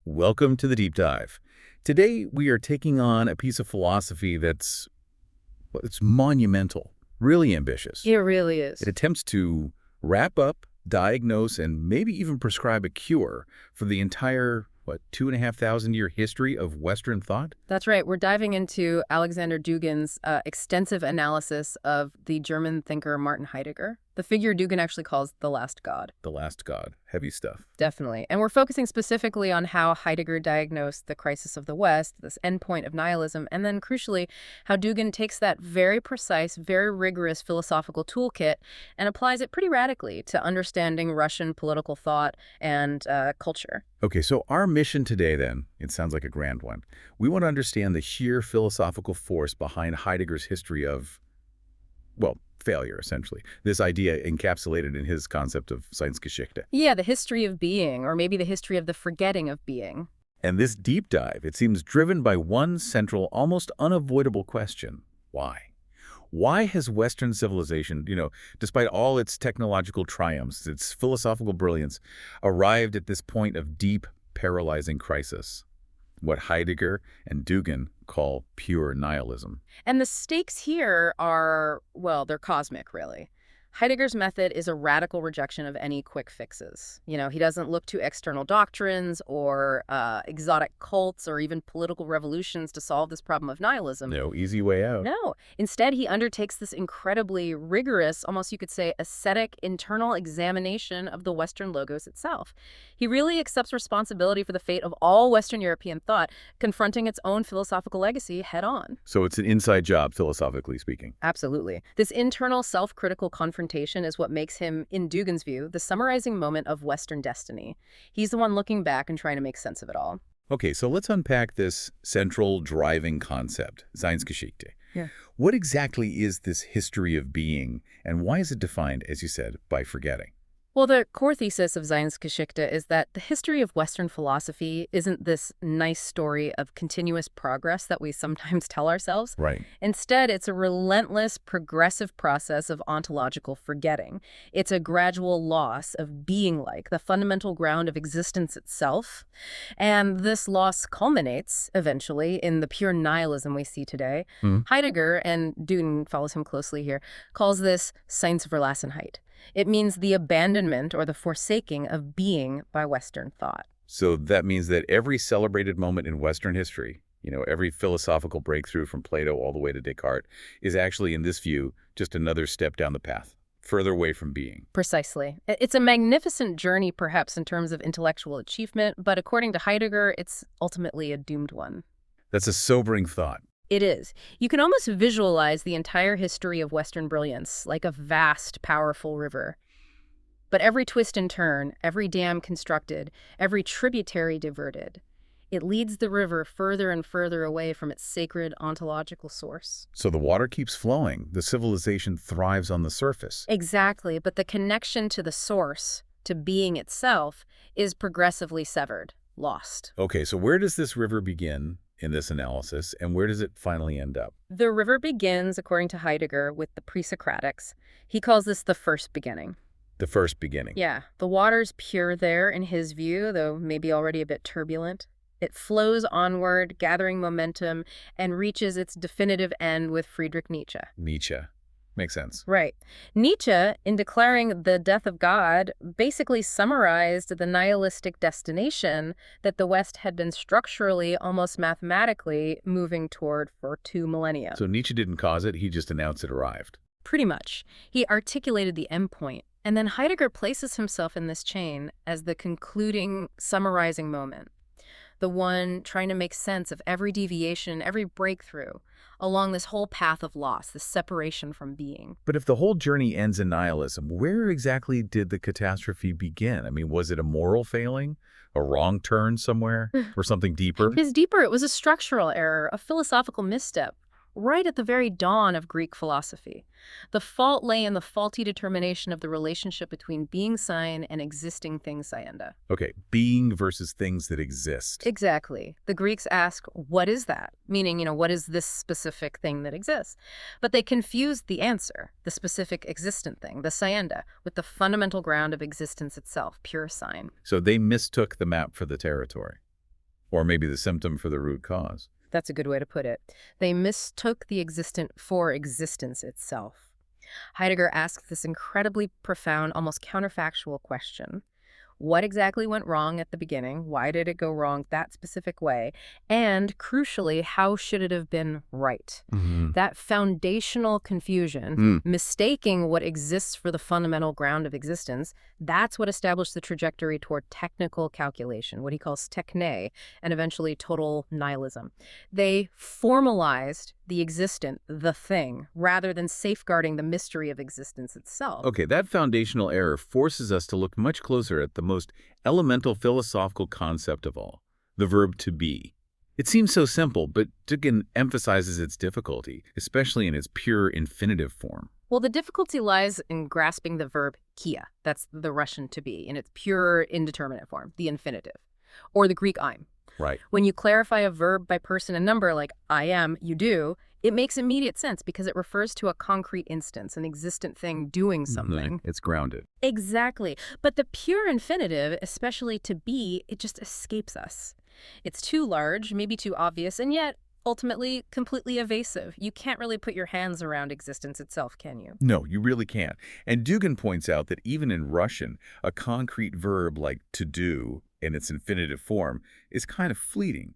Welcome to the Deep Dive. Today, we are taking on a piece of philosophy that's, well, it's monumental, really ambitious. It really is. It attempts to wrap up, diagnose, and maybe even prescribe a cure for the entire, 2,500-year history of Western thought? That's right. We're diving into Alexander Dugin's extensive analysis of the German thinker Martin Heidegger, the figure Dugin actually calls the last god. The last god. Heavy stuff. Definitely. And we're focusing specifically on how Heidegger diagnosed the crisis of the West, this endpoint of nihilism, and then crucially, how Dugin takes that very precise, very rigorous philosophical toolkit and applies it pretty radically to understanding Russian political thought and culture. Okay, so our mission today, then, it sounds like a grand one. We want to understand the sheer philosophical force behind Heidegger's history of, well, failure, essentially. This idea encapsulated in his concept of Seinsgeschichte. Yeah, the history of being, or maybe the history of the forgetting of being. And this deep dive, it seems driven by one central, almost unavoidable question. Why? Why has Western civilization, despite all its technological triumphs, its philosophical brilliance, arrived at this point of deep, paralyzing crisis? What Heidegger and Dugin call pure nihilism. And the stakes here are, well, they're cosmic, really. Heidegger's method is a radical rejection of any quick fixes. He doesn't look to external doctrines or exotic cults or even political revolutions to solve this problem of nihilism. No easy way out. No. Instead, he undertakes this incredibly rigorous, almost you could say, ascetic internal examination of the Western logos itself. He really accepts responsibility for the fate of all Western European thought, confronting its own philosophical legacy head-on. So it's an inside job, philosophically speaking. Absolutely. This internal self-critical confrontation is what makes him, in Dugin's view, the summarizing moment of Western destiny. He's the one looking back and trying to make sense of it all. Okay, so let's unpack this central driving concept, Seinsgeschichte. Yeah. What exactly is this history of being, and why is it defined, as you said, by forgetting? Well, the core thesis of Seinsgeschichte is that the history of Western philosophy isn't this nice story of continuous progress that we sometimes tell ourselves. Right. Instead, it's a relentless, progressive process of ontological forgetting. It's a gradual loss of being-like, the fundamental ground of existence itself. And this loss culminates, eventually, in the pure nihilism we see today. Heidegger, and Dugin follows him closely here, calls this Seinsverlassenheit. It means the abandonment or the forsaking of being by Western thought. So that means that every celebrated moment in Western history, every philosophical breakthrough from Plato all the way to Descartes, is actually, in this view, just another step down the path, further away from being. Precisely. It's a magnificent journey, perhaps, in terms of intellectual achievement, but according to Heidegger, it's ultimately a doomed one. That's a sobering thought. It is. You can almost visualize the entire history of Western brilliance like a vast, powerful river. But every twist and turn, every dam constructed, every tributary diverted, it leads the river further and further away from its sacred ontological source. So the water keeps flowing. The civilization thrives on the surface. Exactly, but the connection to the source, to being itself, is progressively severed, lost. Okay, so where does this river begin in this analysis, and where does it finally end up? The river begins, according to Heidegger, with the pre-Socratics. He calls this the first beginning. The first beginning. Yeah, the water's pure there in his view, though maybe already a bit turbulent. It flows onward, gathering momentum, and reaches its definitive end with Friedrich Nietzsche. Nietzsche. Makes sense. Right. Nietzsche, in declaring the death of God, basically summarized the nihilistic destination that the West had been structurally, almost mathematically, moving toward for 2 millennia. So Nietzsche didn't cause it, he just announced it arrived. Pretty much. He articulated the endpoint, and then Heidegger places himself in this chain as the concluding, summarizing moment. The one trying to make sense of every deviation, every breakthrough, along this whole path of loss, this separation from being. But if the whole journey ends in nihilism, where exactly did the catastrophe begin? I mean, was it a moral failing, a wrong turn somewhere, or something deeper? It's deeper. It was a structural error, a philosophical misstep, right at the very dawn of Greek philosophy. The fault lay in the faulty determination of the relationship between being Sein and existing things Seienda. Okay, being versus things that exist. Exactly. The Greeks ask, what is that? Meaning, what is this specific thing that exists? But they confused the answer, the specific existent thing, the Seienda, with the fundamental ground of existence itself, pure Sein. So they mistook the map for the territory. Or maybe the symptom for the root cause. That's a good way to put it. They mistook the existent for existence itself. Heidegger asks this incredibly profound, almost counterfactual question. What exactly went wrong at the beginning? Why did it go wrong that specific way? And crucially, how should it have been right? That foundational confusion, mistaking what exists for the fundamental ground of existence, that's what established the trajectory toward technical calculation, what he calls techne, and eventually total nihilism. They formalized the existent, the thing, rather than safeguarding the mystery of existence itself. Okay, that foundational error forces us to look much closer at the most elemental philosophical concept of all, the verb to be. It seems so simple, but Dugin emphasizes its difficulty, especially in its pure infinitive form. Well, the difficulty lies in grasping the verb kia, that's the Russian to be, in its pure indeterminate form, the infinitive, or the Greek I'm. Right. When you clarify a verb by person and number like I am, you do, it makes immediate sense because it refers to a concrete instance, an existent thing doing something. It's grounded. Exactly. But the pure infinitive, especially to be, it just escapes us. It's too large, maybe too obvious, and yet ultimately completely evasive. You can't really put your hands around existence itself, can you? No, you really can't. And Dugin points out that even in Russian, a concrete verb like to do, in its infinitive form, is kind of fleeting.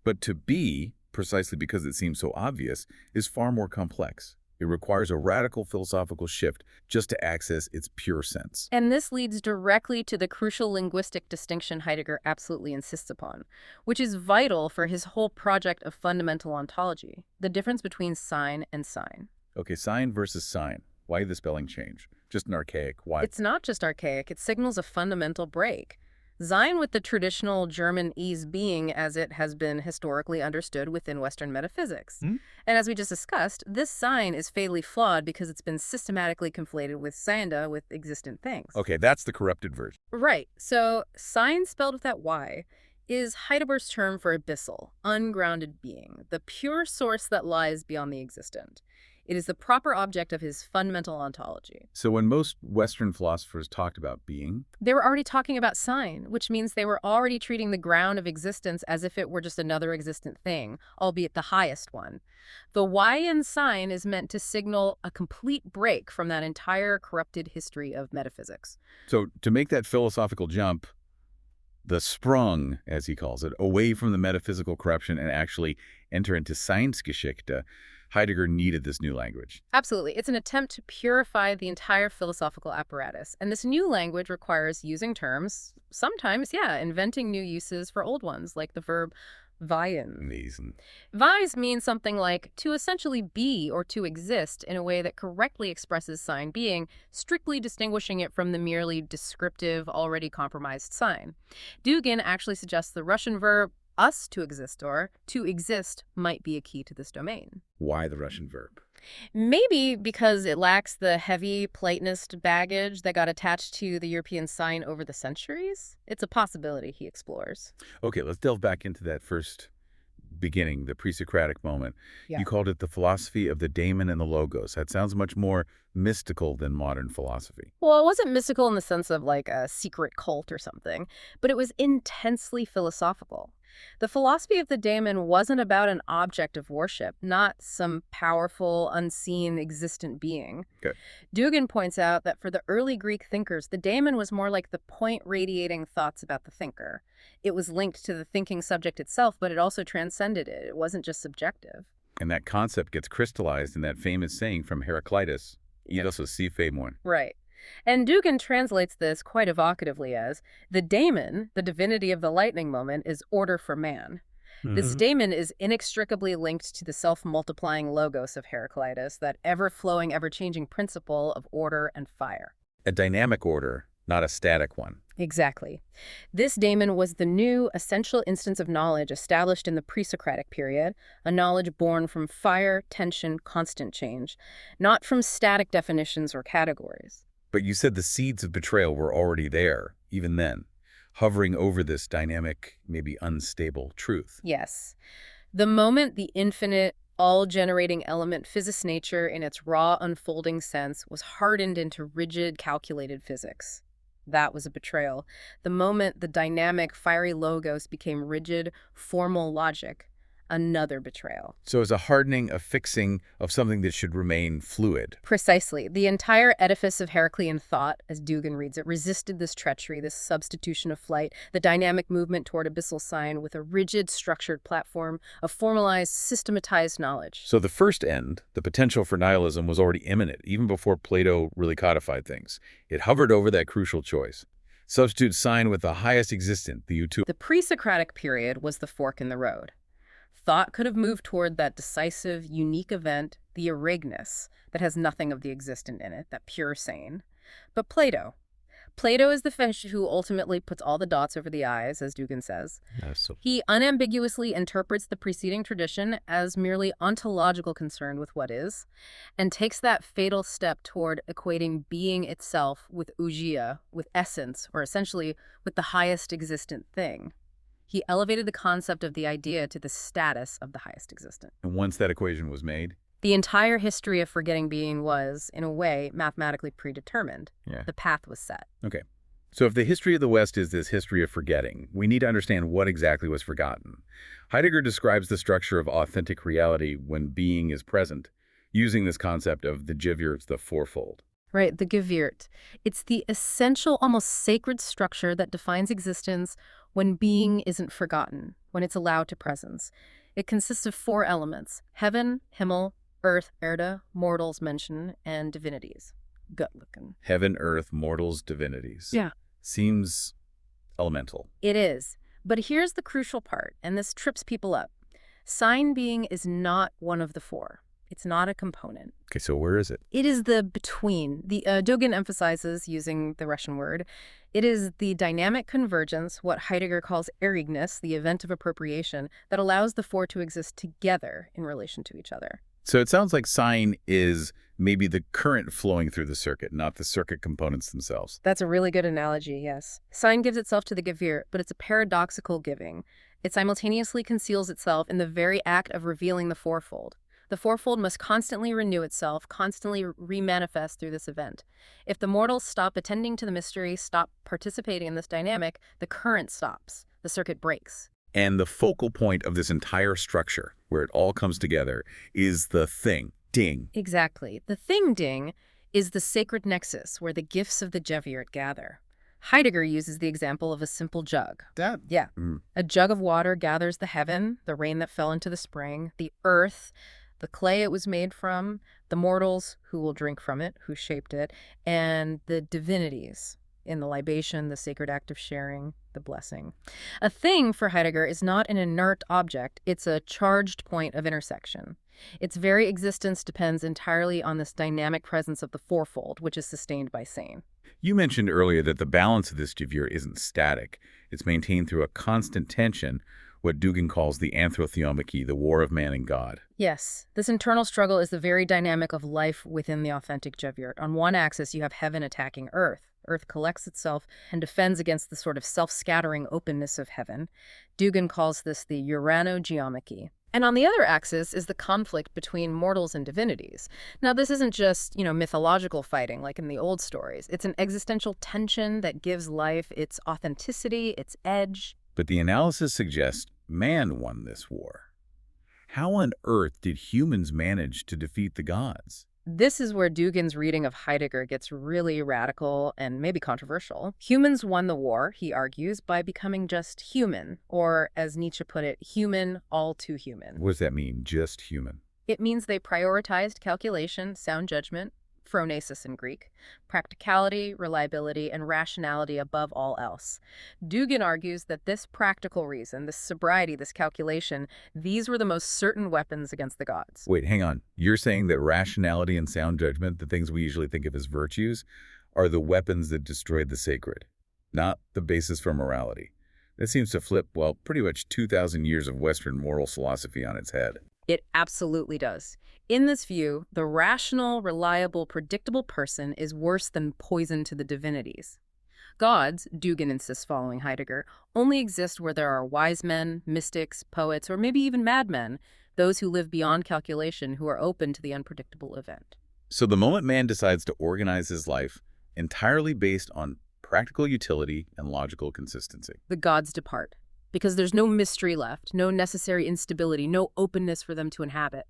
But to be, precisely because it seems so obvious, is far more complex. It requires a radical philosophical shift just to access its pure sense. And this leads directly to the crucial linguistic distinction Heidegger absolutely insists upon, which is vital for his whole project of fundamental ontology, the difference between Sein and Sein. Okay, Sein versus Sein. Why the spelling change? Just an archaic. Why? It's not just archaic, it signals a fundamental break. Sein with the traditional German is being as it has been historically understood within Western metaphysics. And as we just discussed, this Sein is fatally flawed because it's been systematically conflated with Seinda, with existent things. Okay, that's the corrupted version. Right. So Sein, spelled with that Y, is Heidegger's term for abyssal, ungrounded being, the pure source that lies beyond the existent. It is the proper object of his fundamental ontology. So when most Western philosophers talked about being, they were already talking about Sein, which means they were already treating the ground of existence as if it were just another existent thing, albeit the highest one. The Y in Sein is meant to signal a complete break from that entire corrupted history of metaphysics. So to make that philosophical jump, the sprung, as he calls it, away from the metaphysical corruption and actually enter into Seinsgeschichte, Heidegger needed this new language. Absolutely. It's an attempt to purify the entire philosophical apparatus. And this new language requires using terms, sometimes, inventing new uses for old ones, like the verb weien. Weis means something like to essentially be or to exist in a way that correctly expresses Sein being, strictly distinguishing it from the merely descriptive, already compromised Sein. Dugin actually suggests the Russian verb us to exist or to exist might be a key to this domain. Why the Russian verb? Maybe because it lacks the heavy Platonist baggage that got attached to the European Sein over the centuries. It's a possibility he explores. Okay, let's delve back into that first beginning, the pre-Socratic moment. Yeah. You called it the philosophy of the daemon and the logos. That sounds much more mystical than modern philosophy. Well, it wasn't mystical in the sense of like a secret cult or something, but it was intensely philosophical. The philosophy of the daemon wasn't about an object of worship, not some powerful, unseen, existent being. Okay. Dugin points out that for the early Greek thinkers, the daemon was more like the point radiating thoughts about the thinker. It was linked to the thinking subject itself, but it also transcended it. It wasn't just subjective. And that concept gets crystallized in that famous saying from Heraclitus, "Eidos si famon." Right. And Dugin translates this quite evocatively as, the daemon, the divinity of the lightning moment, is order for man. This daemon is inextricably linked to the self-multiplying logos of Heraclitus, that ever-flowing, ever-changing principle of order and fire. A dynamic order, not a static one. Exactly. This daemon was the new essential instance of knowledge established in the pre-Socratic period, a knowledge born from fire, tension, constant change, not from static definitions or categories. But you said the seeds of betrayal were already there, even then, hovering over this dynamic, maybe unstable truth. Yes. The moment the infinite, all-generating element physis nature in its raw unfolding sense was hardened into rigid, calculated physics. That was a betrayal. The moment the dynamic, fiery logos became rigid, formal logic, another betrayal. So it's a hardening, a fixing of something that should remain fluid. Precisely. The entire edifice of Heraclean thought, as Dugin reads it, resisted this treachery, this substitution of flight, the dynamic movement toward abyssal Sein with a rigid, structured platform of formalized, systematized knowledge. So the first end, the potential for nihilism, was already imminent, even before Plato really codified things. It hovered over that crucial choice. Substitute Sein with the highest existent, the utu. The pre-Socratic period was the fork in the road. Thought could have moved toward that decisive, unique event, the Ereignis, that has nothing of the existent in it, that pure Sein. But Plato is the fish who ultimately puts all the dots over the i's, as Dugin says. He unambiguously interprets the preceding tradition as merely ontological concern with what is, and takes that fatal step toward equating being itself with ousia, with essence, or essentially with the highest existent thing. He elevated the concept of the idea to the status of the highest existent. And once that equation was made, the entire history of forgetting being was, in a way, mathematically predetermined. Yeah. The path was set. Okay. So if the history of the West is this history of forgetting, we need to understand what exactly was forgotten. Heidegger describes the structure of authentic reality when being is present, using this concept of the Geviert, the Fourfold. Right, the Geviert. It's the essential, almost sacred structure that defines existence when being isn't forgotten, when it's allowed to presence. It consists of 4 elements: heaven, Himmel, earth, Erde, mortals mention, and divinities. Gut-looking. Heaven, earth, mortals, divinities. Yeah. Seems elemental. It is. But here's the crucial part, and this trips people up. Sein being is not one of the 4. It's not a component. Okay, so where is it? It is the between. The Dugin emphasizes, using the Russian word, it is the dynamic convergence, what Heidegger calls Ereignis, the event of appropriation, that allows the 4 to exist together in relation to each other. So it sounds like Sein is maybe the current flowing through the circuit, not the circuit components themselves. That's a really good analogy, yes. Sein gives itself to the Geviert, but it's a paradoxical giving. It simultaneously conceals itself in the very act of revealing the Fourfold. The Fourfold must constantly renew itself, constantly remanifest through this event. If the mortals stop attending to the mystery, stop participating in this dynamic, the current stops. The circuit breaks. And the focal point of this entire structure, where it all comes together, is the thing, ding. Exactly. The thing, ding, is the sacred nexus where the gifts of the Geviert gather. Heidegger uses the example of a simple jug. Yeah. A jug of water gathers the heaven, the rain that fell into the spring, the earth, the clay it was made from, the mortals who will drink from it, who shaped it, and the divinities in the libation, the sacred act of sharing, the blessing. A thing, for Heidegger, is not an inert object. It's a charged point of intersection. Its very existence depends entirely on this dynamic presence of the Fourfold, which is sustained by Sein. You mentioned earlier that the balance of this Geviert isn't static. It's maintained through a constant tension, what Dugin calls the anthrotheomachy, the war of man and God. Yes, this internal struggle is the very dynamic of life within the authentic Geviert. On one axis, you have heaven attacking earth. Earth collects itself and defends against the sort of self-scattering openness of heaven. Dugin calls this the uranogeomachy. And on the other axis is the conflict between mortals and divinities. Now, this isn't just, mythological fighting like in the old stories. It's an existential tension that gives life its authenticity, its edge. But the analysis suggests man won this war. How on earth did humans manage to defeat the gods? This is where Dugin's reading of Heidegger gets really radical and maybe controversial. Humans won the war, he argues, by becoming just human, or, as Nietzsche put it, human, all too human. What does that mean, just human? It means they prioritized calculation, sound judgment, phronesis in Greek, practicality, reliability, and rationality above all else. Dugin argues that this practical reason, this sobriety, this calculation, these were the most certain weapons against the gods. Wait, hang on. You're saying that rationality and sound judgment, the things we usually think of as virtues, are the weapons that destroyed the sacred, not the basis for morality. That seems to flip, well, pretty much 2,000 years of Western moral philosophy on its head. It absolutely does. In this view, the rational, reliable, predictable person is worse than poison to the divinities. Gods, Dugin insists following Heidegger, only exist where there are wise men, mystics, poets, or maybe even madmen, those who live beyond calculation, who are open to the unpredictable event. So the moment man decides to organize his life entirely based on practical utility and logical consistency. The gods depart, because there's no mystery left, no necessary instability, no openness for them to inhabit.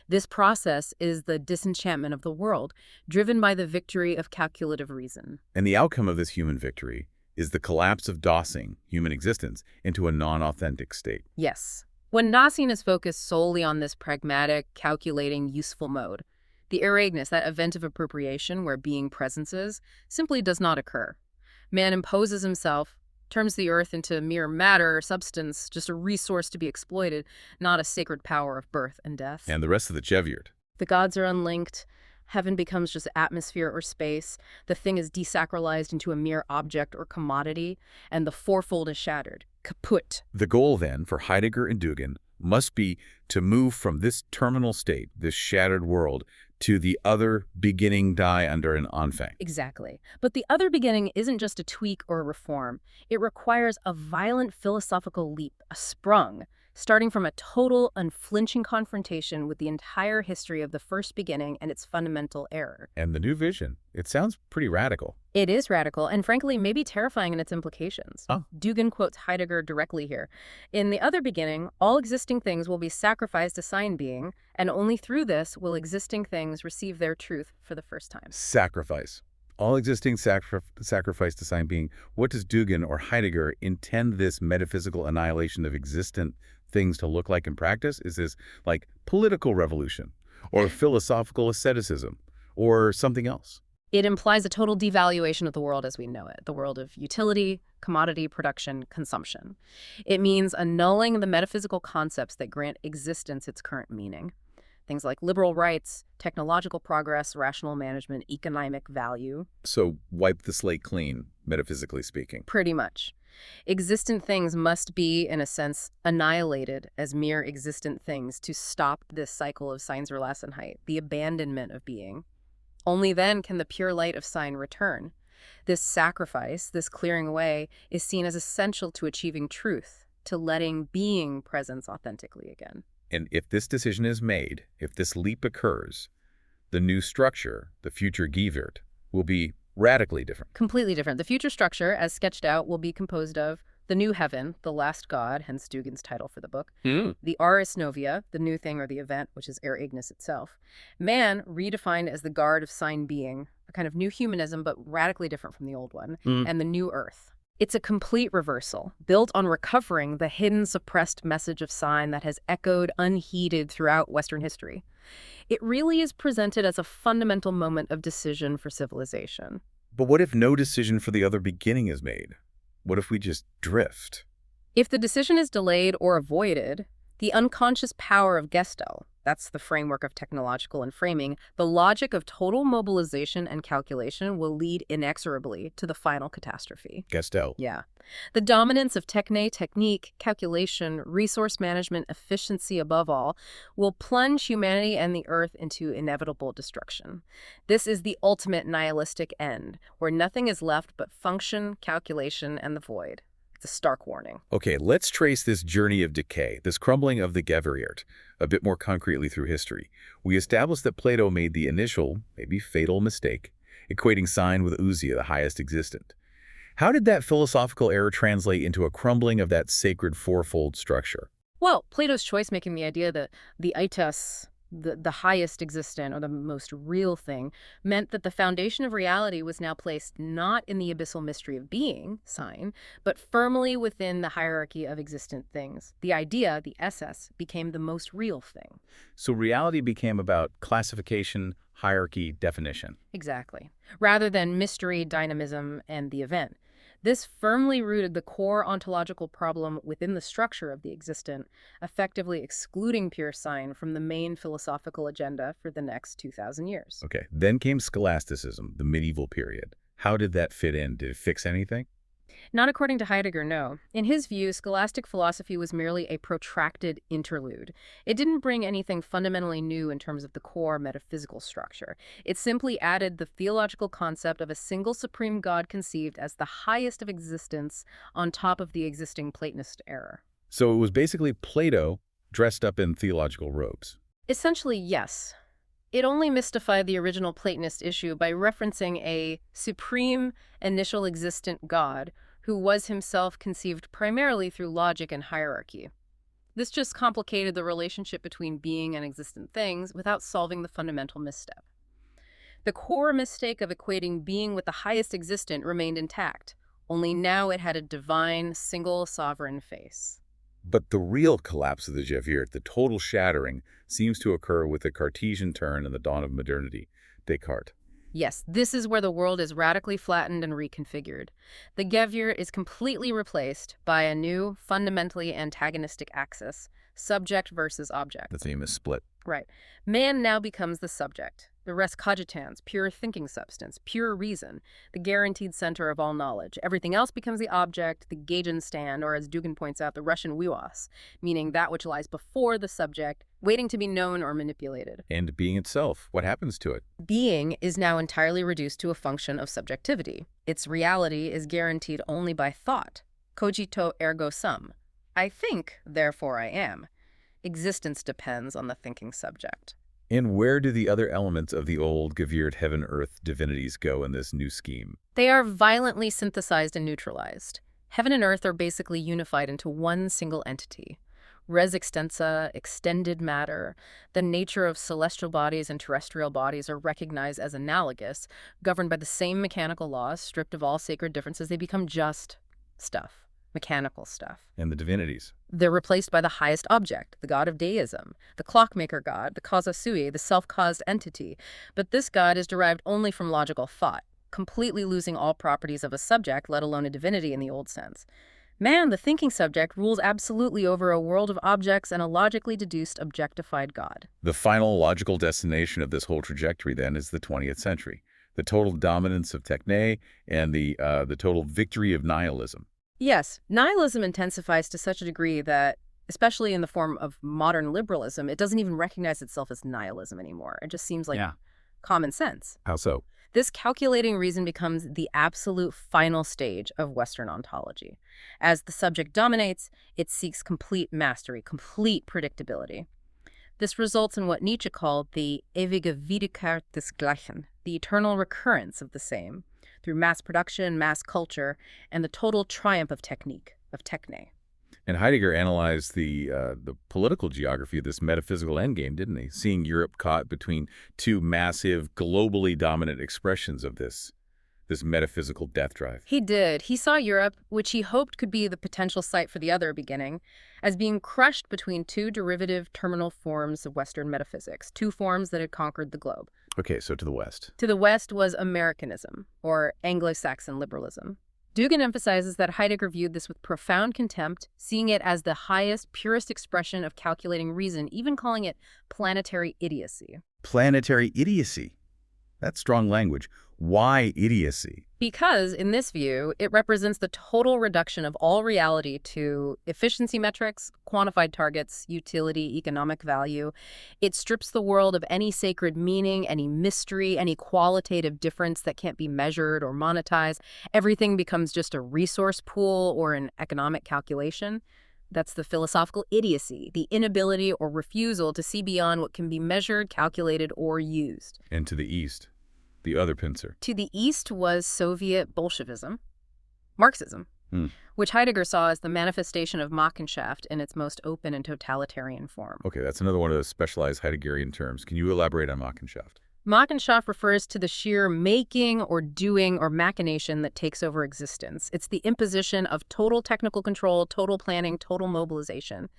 This process is the disenchantment of the world, driven by the victory of calculative reason. And the outcome of this human victory is the collapse of Dasein, human existence, into a non-authentic state. Yes. When Dasein is focused solely on this pragmatic, calculating, useful mode, the Ereignis, that event of appropriation where being presences, simply does not occur. Man imposes himself, turns the earth into mere matter or substance, just a resource to be exploited, not a sacred power of birth and death. And the rest of the Geviert. The gods are unlinked. Heaven becomes just atmosphere or space. The thing is desacralized into a mere object or commodity, and the fourfold is shattered. Kaput. The goal, then, for Heidegger and Dugin must be to move from this terminal state, this shattered world, to the other beginning die under an Anfang. Exactly. But the other beginning isn't just a tweak or a reform. It requires a violent philosophical leap, a sprung, starting from a total, unflinching confrontation with the entire history of the first beginning and its fundamental error. And the new vision, it sounds pretty radical. It is radical and, frankly, maybe terrifying in its implications. Oh. Dugin quotes Heidegger directly here. In the other beginning, all existing things will be sacrificed to Sein being, and only through this will existing things receive their truth for the first time. Sacrifice. All existing sacrifice to Sein being. What does Dugin or Heidegger intend this metaphysical annihilation of existent things to look like in practice? Is this like political revolution or philosophical asceticism or something else? It implies a total devaluation of the world as we know it, the world of utility, commodity, production, consumption. It means annulling the metaphysical concepts that grant existence its current meaning. Things like liberal rights, technological progress, rational management, economic value. So wipe the slate clean, metaphysically speaking. Pretty much. Existent things must be, in a sense, annihilated as mere existent things to stop this cycle of Seinsverlassenheit, the abandonment of being. Only then can the pure light of Sein return. This sacrifice, this clearing away, is seen as essential to achieving truth, to letting being presence authentically again. And if this decision is made, if this leap occurs, the new structure, the future Geviert, will be radically different. Completely different. The future structure, as sketched out, will be composed of the new heaven, the last god, hence Dugin's title for the book, the Ars Novia, the new thing or the event, which is Ereignis itself, man redefined as the guard of Sein being, a kind of new humanism but radically different from the old one, and the new earth. It's a complete reversal, built on recovering the hidden, suppressed message of Sein that has echoed unheeded throughout Western history. It really is presented as a fundamental moment of decision for civilization. But what if no decision for the other beginning is made? What if we just drift? If the decision is delayed or avoided, the unconscious power of Gestell, that's the framework of technological and framing, the logic of total mobilization and calculation will lead inexorably to the final catastrophe. Gestell. Yeah. The dominance of technique, calculation, resource management, efficiency above all, will plunge humanity and the earth into inevitable destruction. This is the ultimate nihilistic end, where nothing is left but function, calculation, and the void. It's a stark warning. Okay, let's trace this journey of decay, this crumbling of the Geviert, a bit more concretely through history. We established that Plato made the initial, maybe fatal mistake, equating Sein with ousia, the highest existent. How did that philosophical error translate into a crumbling of that sacred fourfold structure? Well, Plato's choice making the idea that the aitos, the highest existent or the most real thing, meant that the foundation of reality was now placed not in the abyssal mystery of being, Sein, but firmly within the hierarchy of existent things. The idea, the esse, became the most real thing. So reality became about classification, hierarchy, definition. Exactly. Rather than mystery, dynamism, and the event. This firmly rooted the core ontological problem within the structure of the existent, effectively excluding pure Sein from the main philosophical agenda for the next 2,000 years. Okay, then came scholasticism, the medieval period. How did that fit in? Did it fix anything? Not according to Heidegger, no. In his view, scholastic philosophy was merely a protracted interlude. It didn't bring anything fundamentally new in terms of the core metaphysical structure. It simply added the theological concept of a single supreme God conceived as the highest of existence on top of the existing Platonist error. So it was basically Plato dressed up in theological robes. Essentially, yes. It only mystified the original Platonist issue by referencing a supreme initial existent God who was himself conceived primarily through logic and hierarchy. This just complicated the relationship between being and existent things without solving the fundamental misstep. The core mistake of equating being with the highest existent remained intact, only now it had a divine, single, sovereign face. But the real collapse of the Geviert, the total shattering, seems to occur with the Cartesian turn and the dawn of modernity, Descartes. Yes, this is where the world is radically flattened and reconfigured. The Geviert is completely replaced by a new, fundamentally antagonistic axis, subject versus object. The theme is split. Right. Man now becomes the subject, the res cogitans, pure thinking substance, pure reason, the guaranteed center of all knowledge. Everything else becomes the object, the Gegenstand, or as Dugin points out, the Russian Wiwas, meaning that which lies before the subject, waiting to be known or manipulated. And being itself, what happens to it? Being is now entirely reduced to a function of subjectivity. Its reality is guaranteed only by thought. Cogito ergo sum. I think, therefore I am. Existence depends on the thinking subject. And where do the other elements of the old Geviert heaven-earth divinities go in this new scheme? They are violently synthesized and neutralized. Heaven and earth are basically unified into one single entity. Res extensa, extended matter, the nature of celestial bodies and terrestrial bodies are recognized as analogous, governed by the same mechanical laws, stripped of all sacred differences. They become just stuff. Mechanical stuff. And the divinities? They're replaced by the highest object, the god of deism, the clockmaker god, the causa sui, the self-caused entity. But this god is derived only from logical thought, completely losing all properties of a subject, let alone a divinity in the old sense. Man, the thinking subject, rules absolutely over a world of objects and a logically deduced, objectified god. The final logical destination of this whole trajectory, then, is the 20th century. The total dominance of techne and the total victory of nihilism. Yes, nihilism intensifies to such a degree that, especially in the form of modern liberalism, it doesn't even recognize itself as nihilism anymore. It just seems like common sense. How so? This calculating reason becomes the absolute final stage of Western ontology. As the subject dominates, it seeks complete mastery, complete predictability. This results in what Nietzsche called the ewige Wiederkehr des Gleichen, the eternal recurrence of the same, through mass production, mass culture, and the total triumph of technique, of techne. And Heidegger analyzed the political geography of this metaphysical endgame, didn't he? Seeing Europe caught between two massive, globally dominant expressions of this metaphysical death drive. He did. He saw Europe, which he hoped could be the potential site for the other beginning, as being crushed between two derivative terminal forms of Western metaphysics, two forms that had conquered the globe. Okay, so to the West. To the West was Americanism, or Anglo-Saxon liberalism. Dugin emphasizes that Heidegger viewed this with profound contempt, seeing it as the highest, purest expression of calculating reason, even calling it planetary idiocy. Planetary idiocy? That's strong language. Why idiocy? Because, in this view, it represents the total reduction of all reality to efficiency metrics, quantified targets, utility, economic value. It strips the world of any sacred meaning, any mystery, any qualitative difference that can't be measured or monetized. Everything becomes just a resource pool or an economic calculation. That's the philosophical idiocy, the inability or refusal to see beyond what can be measured, calculated, or used. And to the East, the other pincer. To the East was Soviet Bolshevism, Marxism, which Heidegger saw as the manifestation of Machenschaft in its most open and totalitarian form. Okay, that's another one of those specialized Heideggerian terms. Can you elaborate on Machenschaft? Machenschaft refers to the sheer making or doing or machination that takes over existence. It's the imposition of total technical control, total planning, total mobilization.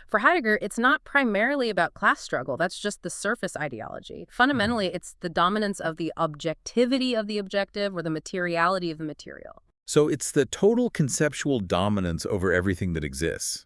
For Heidegger, it's not primarily about class struggle. That's just the surface ideology. Fundamentally, it's the dominance of the objectivity of the objective or the materiality of the material. So it's the total conceptual dominance over everything that exists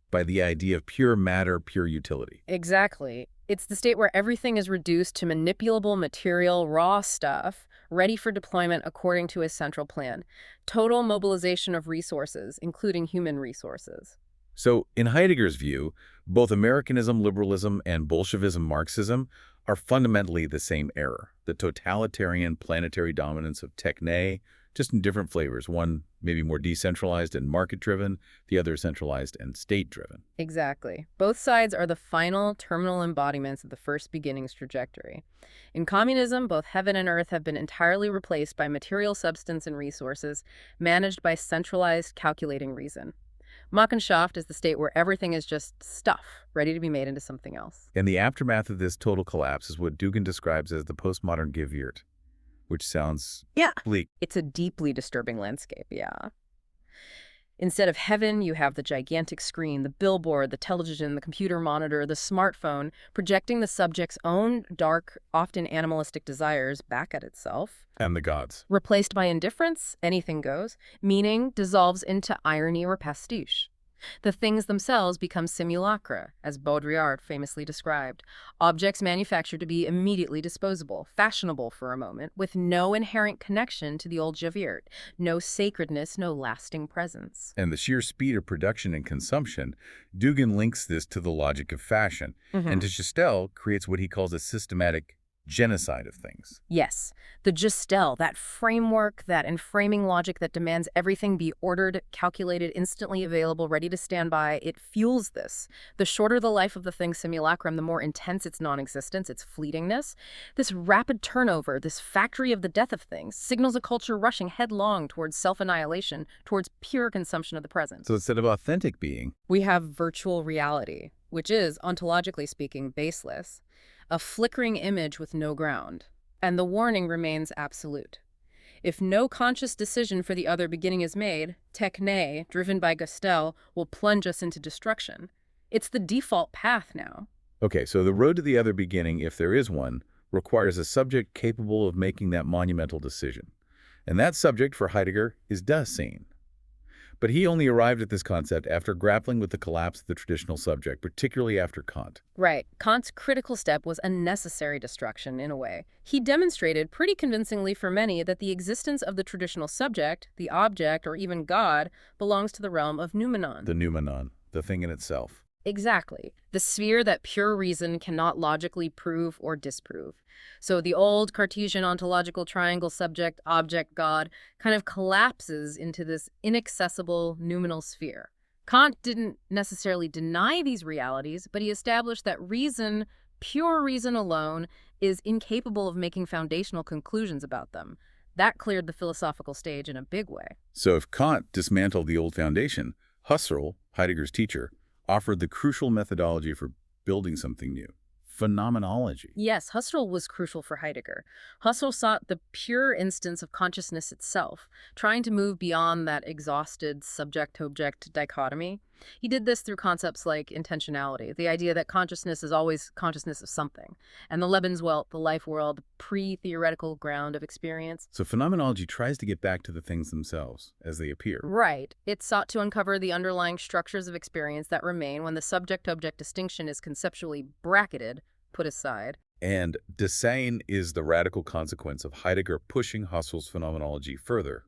by the idea of pure matter, pure utility. Exactly. It's the state where everything is reduced to manipulable material, raw stuff, ready for deployment according to a central plan. Total mobilization of resources, including human resources. So, in Heidegger's view, both Americanism, liberalism, and Bolshevism, Marxism are fundamentally the same error, the totalitarian planetary dominance of techne, just in different flavors, one maybe more decentralized and market-driven, the other centralized and state-driven. Exactly. Both sides are the final, terminal embodiments of the first beginning's trajectory. In communism, both heaven and earth have been entirely replaced by material substance and resources, managed by centralized, calculating reason. Marktwirtschaft is the state where everything is just stuff, ready to be made into something else. And the aftermath of this total collapse is what Dugin describes as the postmodern Geviert, which sounds bleak. It's a deeply disturbing landscape, yeah. Instead of heaven, you have the gigantic screen, the billboard, the television, the computer monitor, the smartphone, projecting the subject's own dark, often animalistic desires back at itself. And the gods. Replaced by indifference, anything goes. Meaning dissolves into irony or pastiche. The things themselves become simulacra, as Baudrillard famously described. Objects manufactured to be immediately disposable, fashionable for a moment, with no inherent connection to the old Geviert, no sacredness, no lasting presence. And the sheer speed of production and consumption, Dugin links this to the logic of fashion, and de Gestel creates what he calls a systematic genocide of things. Yes, the Gestel, that framework, that enframing logic that demands everything be ordered, calculated, instantly available, ready to stand by, it fuels this. The shorter the life of the thing simulacrum, the more intense its non-existence, its fleetingness. This rapid turnover, this factory of the death of things, signals a culture rushing headlong towards self-annihilation, towards pure consumption of the present. So instead of authentic being, we have virtual reality, which is, ontologically speaking, baseless. A flickering image with no ground. And the warning remains absolute. If no conscious decision for the other beginning is made, techne, driven by Gestel, will plunge us into destruction. It's the default path now. Okay, so the road to the other beginning, if there is one, requires a subject capable of making that monumental decision. And that subject, for Heidegger, is Dasein. But he only arrived at this concept after grappling with the collapse of the traditional subject, particularly after Kant. Right. Kant's critical step was a necessary destruction, in a way. He demonstrated pretty convincingly for many that the existence of the traditional subject, the object, or even God, belongs to the realm of noumenon. The noumenon, the thing in itself. Exactly. The sphere that pure reason cannot logically prove or disprove. So the old Cartesian ontological triangle subject, object, God kind of collapses into this inaccessible noumenal sphere. Kant didn't necessarily deny these realities, but he established that reason, pure reason alone, is incapable of making foundational conclusions about them. That cleared the philosophical stage in a big way. So if Kant dismantled the old foundation, Husserl, Heidegger's teacher, offered the crucial methodology for building something new. Phenomenology. Yes, Husserl was crucial for Heidegger. Husserl sought the pure instance of consciousness itself, trying to move beyond that exhausted subject-object dichotomy. He did this through concepts like intentionality, the idea that consciousness is always consciousness of something, and the Lebenswelt, the life world, the pre-theoretical ground of experience. So phenomenology tries to get back to the things themselves as they appear. Right. It sought to uncover the underlying structures of experience that remain when the subject-object distinction is conceptually bracketed, put aside. And Dasein is the radical consequence of Heidegger pushing Husserl's phenomenology further,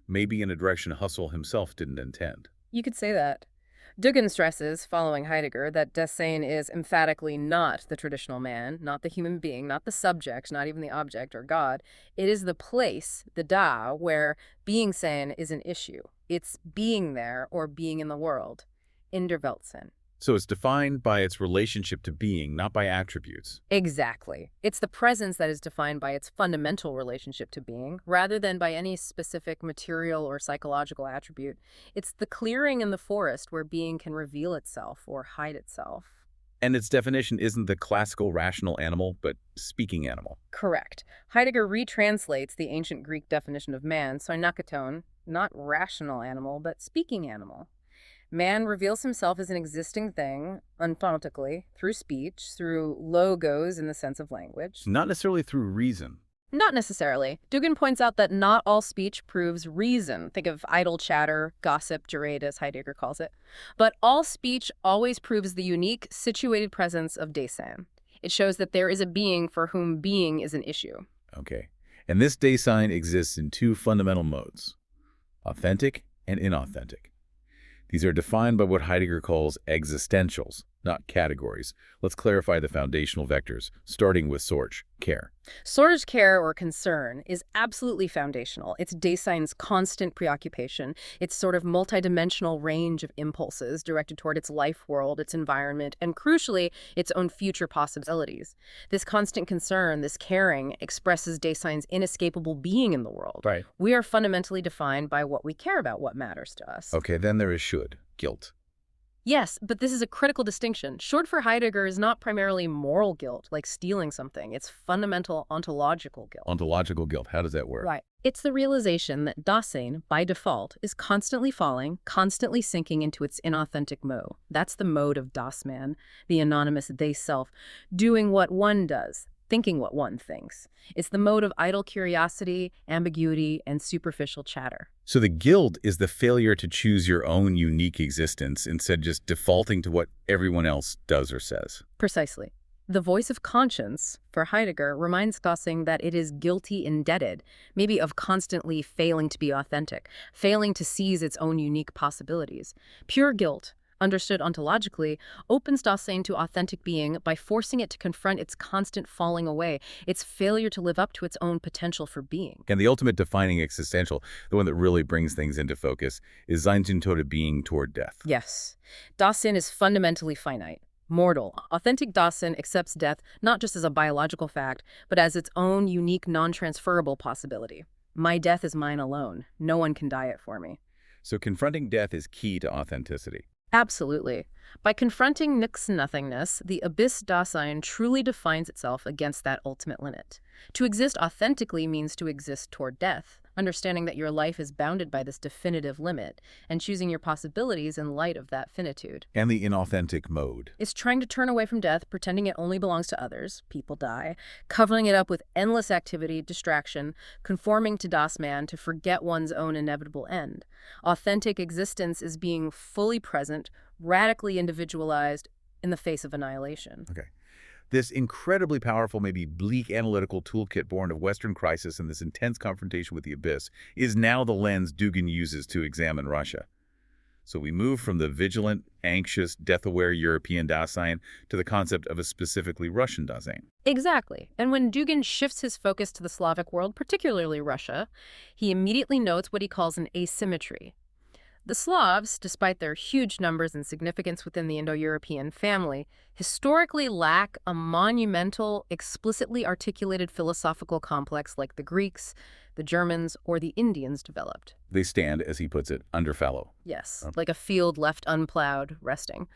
maybe in a direction Husserl himself didn't intend. You could say that. Dugin stresses, following Heidegger, that Dasein is emphatically not the traditional man, not the human being, not the subject, not even the object or God. It is the place, the Da, where being Sein is an issue. It's being there or being in the world. In der Weltsein. So it's defined by its relationship to being, not by attributes. Exactly. It's the presence that is defined by its fundamental relationship to being, rather than by any specific material or psychological attribute. It's the clearing in the forest where being can reveal itself or hide itself. And its definition isn't the classical rational animal, but speaking animal. Correct. Heidegger retranslates the ancient Greek definition of man, synakaton, not rational animal, but speaking animal. Man reveals himself as an existing thing, ontologically, through speech, through logos in the sense of language. Not necessarily through reason. Not necessarily. Dugin points out that not all speech proves reason. Think of idle chatter, gossip, charade, as Heidegger calls it. But all speech always proves the unique, situated presence of Dasein. It shows that there is a being for whom being is an issue. Okay. And this Dasein exists in two fundamental modes, authentic and inauthentic. These are defined by what Heidegger calls existentials, not categories. Let's clarify the foundational vectors, starting with Sorge, care. Sorge care or concern is absolutely foundational. It's Dasein's constant preoccupation, its sort of multidimensional range of impulses directed toward its life world, its environment, and crucially, its own future possibilities. This constant concern, this caring, expresses Dasein's inescapable being in the world. Right. We are fundamentally defined by what we care about, what matters to us. Okay, then there is should, guilt. Yes, but this is a critical distinction. Short for Heidegger is not primarily moral guilt, like stealing something. It's fundamental ontological guilt. Ontological guilt, how does that work? Right. It's the realization that Dasein, by default, is constantly falling, constantly sinking into its inauthentic mode. That's the mode of Das Man, the anonymous they-self, doing what one does, thinking what one thinks. It's the mode of idle curiosity, ambiguity, and superficial chatter. So the guilt is the failure to choose your own unique existence, instead just defaulting to what everyone else does or says. Precisely. The voice of conscience, for Heidegger, reminds Dasein that it is guilty indebted, maybe of constantly failing to be authentic, failing to seize its own unique possibilities. Pure guilt, understood ontologically, opens Dasein to authentic being by forcing it to confront its constant falling away, its failure to live up to its own potential for being. And the ultimate defining existential, the one that really brings things into focus, is Sein's toward being toward death. Yes. Dasein is fundamentally finite, mortal. Authentic Dasein accepts death not just as a biological fact, but as its own unique, non-transferable possibility. My death is mine alone. No one can die it for me. So confronting death is key to authenticity. Absolutely. By confronting nix-nothingness, the abyss Dasein truly defines itself against that ultimate limit. To exist authentically means to exist toward death, understanding that your life is bounded by this definitive limit, and choosing your possibilities in light of that finitude. And the inauthentic mode. It's trying to turn away from death, pretending it only belongs to others, people die, covering it up with endless activity, distraction, conforming to Das Man to forget one's own inevitable end. Authentic existence is being fully present, radically individualized, in the face of annihilation. Okay. This incredibly powerful, maybe bleak analytical toolkit born of Western crisis and this intense confrontation with the abyss is now the lens Dugin uses to examine Russia. So we move from the vigilant, anxious, death-aware European Dasein to the concept of a specifically Russian Dasein. Exactly. And when Dugin shifts his focus to the Slavic world, particularly Russia, he immediately notes what he calls an asymmetry. The Slavs, despite their huge numbers and significance within the Indo-European family, historically lack a monumental, explicitly articulated philosophical complex like the Greeks, the Germans, or the Indians developed. They stand, as he puts it, under fallow. Yes, like a field left unplowed, resting.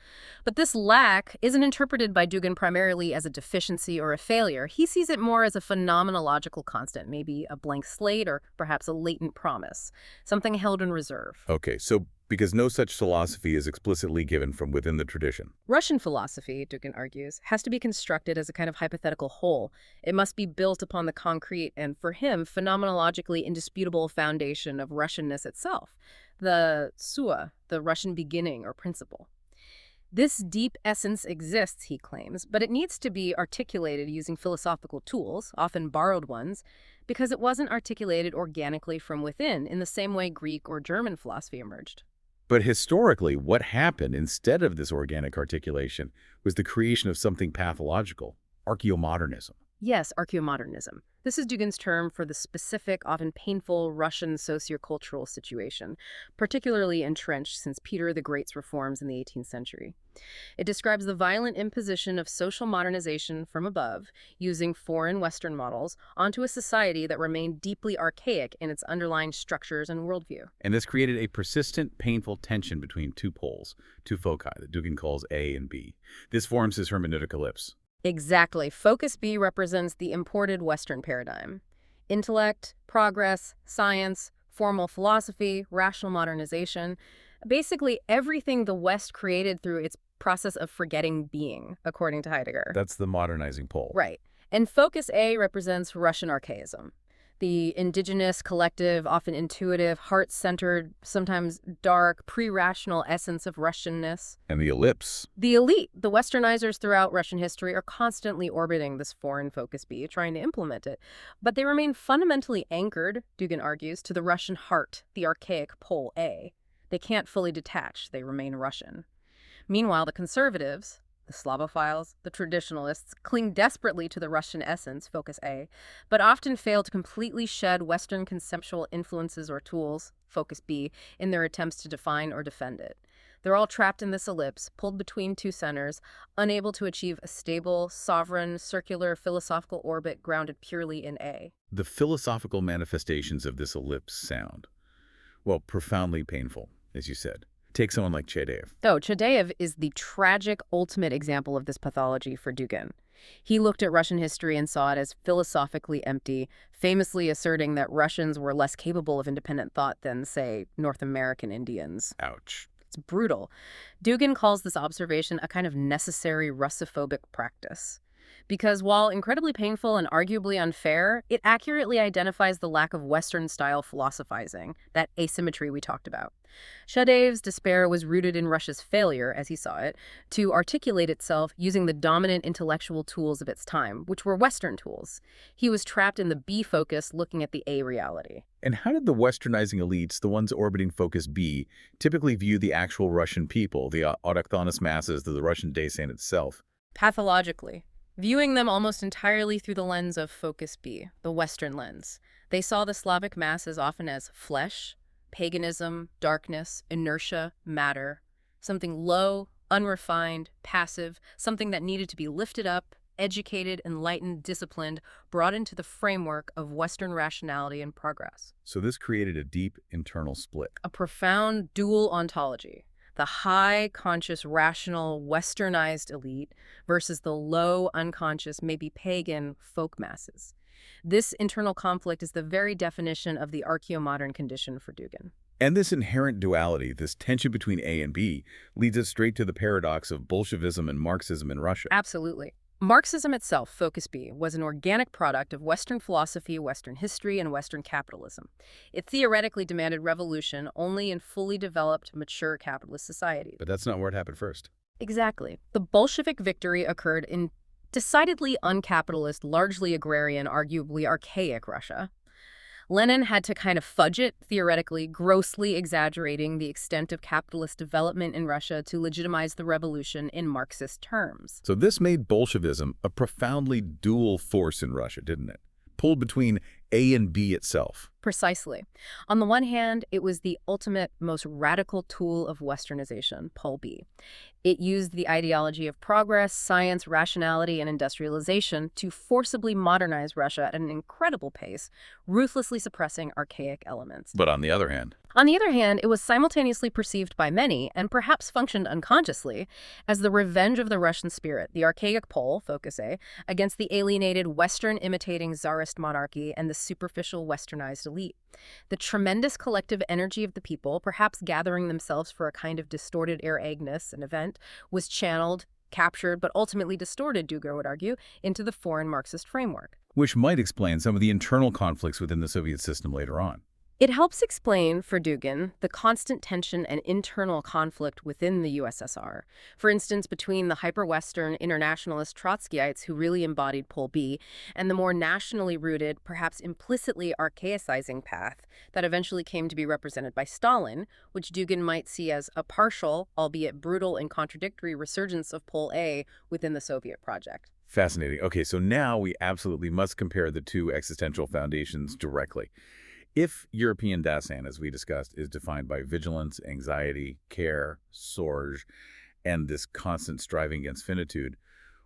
But this lack isn't interpreted by Dugin primarily as a deficiency or a failure. He sees it more as a phenomenological constant, maybe a blank slate or perhaps a latent promise, something held in reserve. Okay, so because no such philosophy is explicitly given from within the tradition. Russian philosophy, Dugin argues, has to be constructed as a kind of hypothetical whole. It must be built upon the concrete and, for him, phenomenologically indisputable foundation of Russianness itself, the sua, the Russian beginning or principle. This deep essence exists, he claims, but it needs to be articulated using philosophical tools, often borrowed ones, because it wasn't articulated organically from within in the same way Greek or German philosophy emerged. But historically, what happened instead of this organic articulation was the creation of something pathological, archeomodernism. Yes, archeomodernism. This is Dugin's term for the specific, often painful Russian sociocultural situation, particularly entrenched since Peter the Great's reforms in the 18th century. It describes the violent imposition of social modernization from above, using foreign Western models, onto a society that remained deeply archaic in its underlying structures and worldview. And this created a persistent, painful tension between two poles, two foci that Dugin calls A and B. This forms his hermeneutic ellipse. Exactly. Focus B represents the imported Western paradigm. Intellect, progress, science, formal philosophy, rational modernization. Basically everything the West created through its process of forgetting being, according to Heidegger. That's the modernizing pole. Right. And focus A represents Russian archaism. The indigenous, collective, often intuitive, heart-centered, sometimes dark, pre-rational essence of Russianness. And the ellipse. The elite, the Westernizers throughout Russian history, are constantly orbiting this foreign focus B, trying to implement it. But they remain fundamentally anchored, Dugin argues, to the Russian heart, the archaic pole A. They can't fully detach, they remain Russian. Meanwhile, the conservatives, The Slavophiles, the traditionalists, cling desperately to the Russian essence, focus A, but often fail to completely shed Western conceptual influences or tools, focus B, in their attempts to define or defend it. They're all trapped in this ellipse, pulled between two centers, unable to achieve a stable, sovereign, circular philosophical orbit grounded purely in A. The philosophical manifestations of this ellipse sound, well, profoundly painful, as you said. Take someone like Chedev. Oh, Chedev is the tragic ultimate example of this pathology for Dugin. He looked at Russian history and saw it as philosophically empty, famously asserting that Russians were less capable of independent thought than, say, North American Indians. Ouch. It's brutal. Dugin calls this observation a kind of necessary Russophobic practice. Because while incredibly painful and arguably unfair, it accurately identifies the lack of Western-style philosophizing, that asymmetry we talked about. Chedev's despair was rooted in Russia's failure, as he saw it, to articulate itself using the dominant intellectual tools of its time, which were Western tools. He was trapped in the B focus, looking at the A reality. And how did the Westernizing elites, the ones orbiting focus B, typically view the actual Russian people, the autochthonous masses of the Russian Dasein itself? Pathologically, viewing them almost entirely through the lens of focus B, the Western lens. They saw the Slavic masses often as flesh, paganism, darkness, inertia, matter, something low, unrefined, passive, something that needed to be lifted up, educated, enlightened, disciplined, brought into the framework of Western rationality and progress. So this created a deep internal split. A profound dual ontology. The high, conscious, rational, westernized elite versus the low, unconscious, maybe pagan folk masses. This internal conflict is the very definition of the archeomodern condition for Dugin. And this inherent duality, this tension between A and B, leads us straight to the paradox of Bolshevism and Marxism in Russia. Absolutely. Marxism itself, focus B, was an organic product of Western philosophy, Western history, and Western capitalism. It theoretically demanded revolution only in fully developed, mature capitalist societies. But that's not where it happened first. Exactly. The Bolshevik victory occurred in decidedly uncapitalist, largely agrarian, arguably archaic Russia. Lenin had to kind of fudge it, theoretically, grossly exaggerating the extent of capitalist development in Russia to legitimize the revolution in Marxist terms. So this made Bolshevism a profoundly dual force in Russia, didn't it? Pulled between A and B itself. Precisely. On the one hand, it was the ultimate, most radical tool of Westernization, Pol B. It used the ideology of progress, science, rationality, and industrialization to forcibly modernize Russia at an incredible pace, ruthlessly suppressing archaic elements. But on the other hand, it was simultaneously perceived by many, and perhaps functioned unconsciously, as the revenge of the Russian spirit, the archaic Pole, focus A, against the alienated Western-imitating Tsarist monarchy and the superficial Westernized elite. The tremendous collective energy of the people, perhaps gathering themselves for a kind of distorted Ereignis, an event, was channeled, captured, but ultimately distorted, Dugin would argue, into the foreign Marxist framework. which might explain some of the internal conflicts within the Soviet system later on. It helps explain, for Dugin, the constant tension and internal conflict within the USSR. For instance, between the hyper-Western internationalist Trotskyites who really embodied Pol B and the more nationally rooted, perhaps implicitly archaicizing path that eventually came to be represented by Stalin, which Dugin might see as a partial, albeit brutal and contradictory resurgence of Pol A within the Soviet project. Fascinating. Okay, so now we absolutely must compare the two existential foundations directly. If European Dasein, as we discussed, is defined by vigilance, anxiety, care, sorge, and this constant striving against finitude,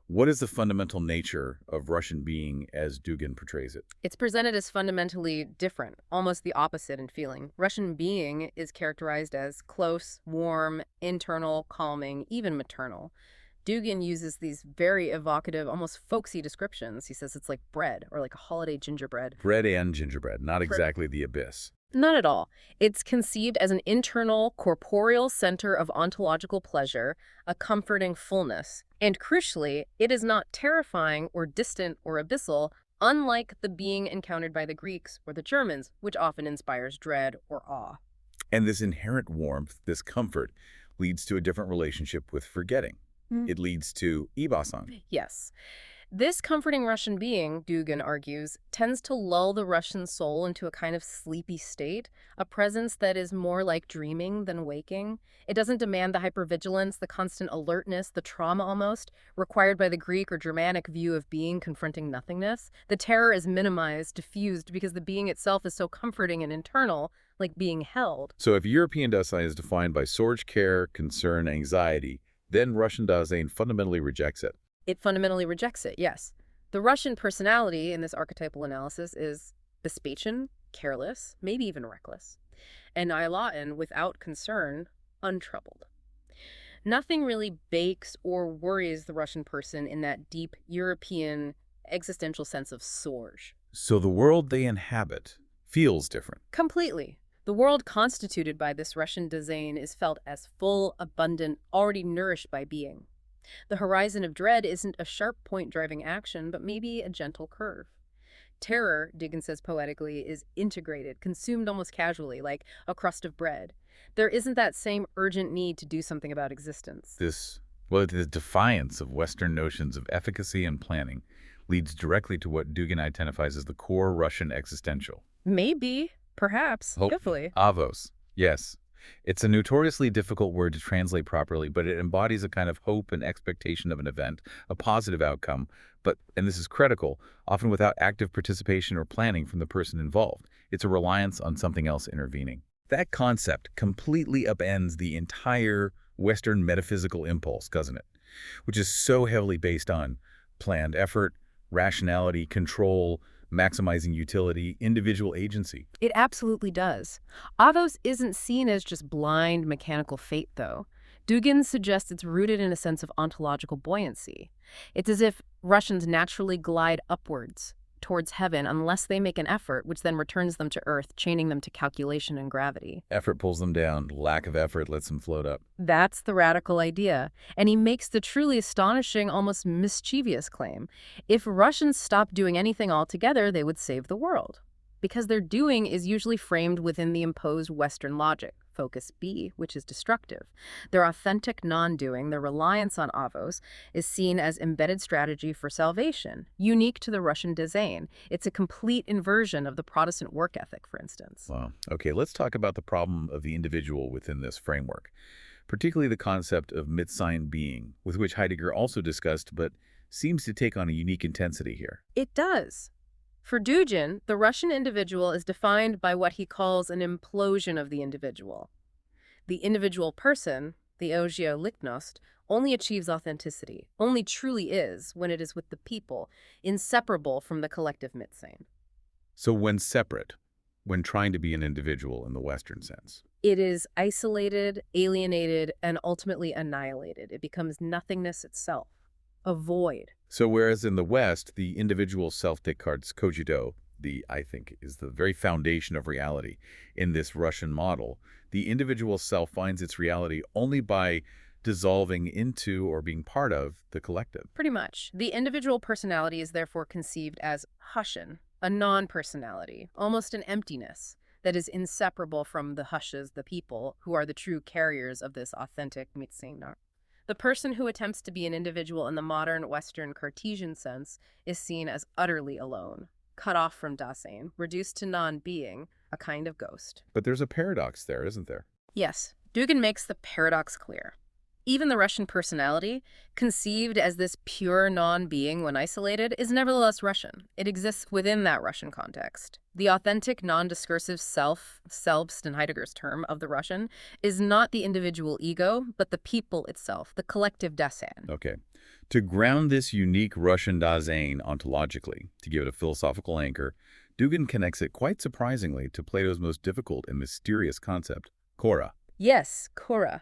what is the fundamental nature of Russian being as Dugin portrays it? It's presented as fundamentally different, almost the opposite in feeling. Russian being is characterized as close, warm, internal, calming, even maternal. Dugin uses these very evocative, almost folksy descriptions. He says it's like bread, or like a holiday gingerbread. Bread and gingerbread, not exactly the abyss. Not at all. It's conceived as an internal, corporeal center of ontological pleasure, a comforting fullness. And crucially, it is not terrifying or distant or abyssal, unlike the being encountered by the Greeks or the Germans, which often inspires dread or awe. And this inherent warmth, this comfort, leads to a different relationship with forgetting. It leads to ibasan. Yes. This comforting Russian being, Dugin argues, tends to lull the Russian soul into a kind of sleepy state, a presence that is more like dreaming than waking. It doesn't demand the hypervigilance, the constant alertness, the trauma almost, required by the Greek or Germanic view of being confronting nothingness. The terror is minimized, diffused, because the being itself is so comforting and internal, like being held. So if European Dasein is defined by sorge, care, concern, anxiety, then Russian Dasein fundamentally rejects it. It fundamentally rejects it, yes. The Russian personality in this archetypal analysis is Vespasian, careless, maybe even reckless, and Nihilatin, without concern, untroubled. Nothing really bakes or worries the Russian person in that deep European existential sense of sorge. So the world they inhabit feels different. Completely. The world constituted by this Russian Dasein is felt as full, abundant, already nourished by being. The horizon of dread isn't a sharp point driving action, but maybe a gentle curve. Terror, Dugin says poetically, is integrated, consumed almost casually, like a crust of bread. There isn't that same urgent need to do something about existence. The defiance of Western notions of efficacy and planning leads directly to what Dugin identifies as the core Russian existential. Maybe, perhaps, Hope. hopefully. Avos, yes. It's a notoriously difficult word to translate properly, but it embodies a kind of hope and expectation of an event, a positive outcome, but, and this is critical, often without active participation or planning from the person involved. It's a reliance on something else intervening. That concept completely upends the entire Western metaphysical impulse, doesn't it? Which is so heavily based on planned effort, rationality, control, maximizing utility, individual agency. It absolutely does. Avos isn't seen as just blind mechanical fate, though. Dugin suggests it's rooted in a sense of ontological buoyancy. It's as if Russians naturally glide upwards towards heaven unless they make an effort, which then returns them to earth, chaining them to calculation and gravity. Effort pulls them down. Lack of effort lets them float up. That's the radical idea. And he makes the truly astonishing, almost mischievous claim. If Russians stopped doing anything altogether, they would save the world. Because their doing is usually framed within the imposed Western logic, focus B, which is destructive. Their authentic non-doing, their reliance on avos, is seen as embedded strategy for salvation, unique to the Russian Dasein. It's a complete inversion of the Protestant work ethic, for instance. Wow. Okay, let's talk about the problem of the individual within this framework, particularly the concept of Sein being, with which Heidegger also discussed, but seems to take on a unique intensity here. It does. For Dugin, the Russian individual is defined by what he calls an implosion of the individual. The individual person, the ogio-lichnost, only achieves authenticity, only truly is when it is with the people, inseparable from the collective Sein. So when separate, when trying to be an individual in the Western sense. It is isolated, alienated, and ultimately annihilated. It becomes nothingness itself, a void. So whereas in the West, the individual self-Descartes cogito, I think, is the very foundation of reality. In this Russian model, the individual self finds its reality only by dissolving into or being part of the collective. Pretty much. The individual personality is therefore conceived as hushen, a non-personality, almost an emptiness that is inseparable from the hushes, the people, who are the true carriers of this authentic Sein. The person who attempts to be an individual in the modern Western Cartesian sense is seen as utterly alone, cut off from Dasein, reduced to non-being, a kind of ghost. But there's a paradox there, isn't there? Yes, Dugin makes the paradox clear. Even the Russian personality, conceived as this pure non-being when isolated, is nevertheless Russian. It exists within that Russian context. The authentic, non-discursive self, selbst in Heidegger's term of the Russian, is not the individual ego, but the people itself, the collective Dasein. Okay. To ground this unique Russian Dasein ontologically, to give it a philosophical anchor, Dugin connects it quite surprisingly to Plato's most difficult and mysterious concept, khora. Yes, khora.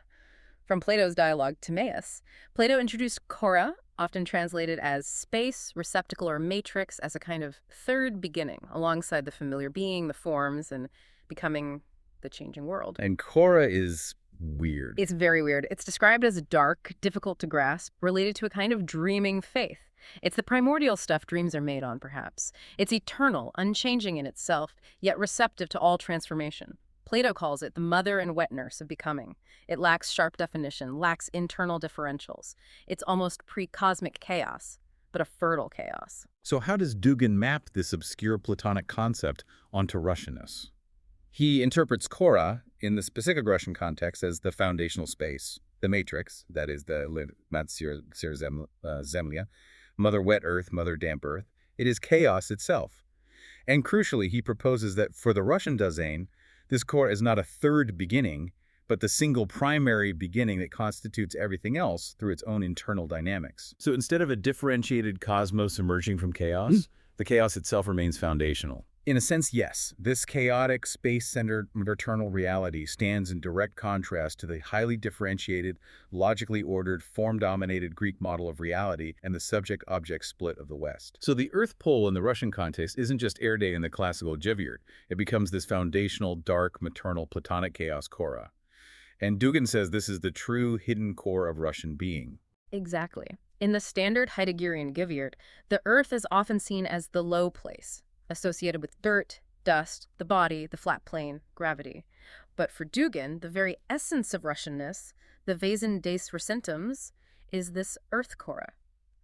From Plato's dialogue Timaeus, Plato introduced khora, often translated as space, receptacle, or matrix, as a kind of third beginning, alongside the familiar being, the forms, and becoming the changing world. And khora is weird. It's very weird. It's described as dark, difficult to grasp, related to a kind of dreaming faith. It's the primordial stuff dreams are made on, perhaps. It's eternal, unchanging in itself, yet receptive to all transformation. Plato calls it the mother and wet nurse of becoming. It lacks sharp definition, lacks internal differentials. It's almost pre-cosmic chaos. but a fertile chaos. So how does Dugin map this obscure Platonic concept onto Russianness? He interprets khora, in the specific Russian context, as the foundational space, the matrix, that is the Zemlya, Mother Wet Earth, Mother Damp Earth. It is chaos itself. And crucially, he proposes that for the Russian Dasein, this khora is not a third beginning, but the single primary beginning that constitutes everything else through its own internal dynamics. So instead of a differentiated cosmos emerging from chaos, the chaos itself remains foundational. In a sense, yes. This chaotic, space-centered, maternal reality stands in direct contrast to the highly differentiated, logically ordered, form-dominated Greek model of reality and the subject-object split of the West. So the Earth pole in the Russian context isn't just Erde in the classical Geviert. It becomes this foundational, dark, maternal, Platonic chaos khora. And Dugin says this is the true hidden core of Russian being. Exactly. In the standard Heideggerian Geviert, the Earth is often seen as the low place, associated with dirt, dust, the body, the flat plane, gravity. But for Dugin, the very essence of Russianness, the Wesen des Recentums, is this earth khora.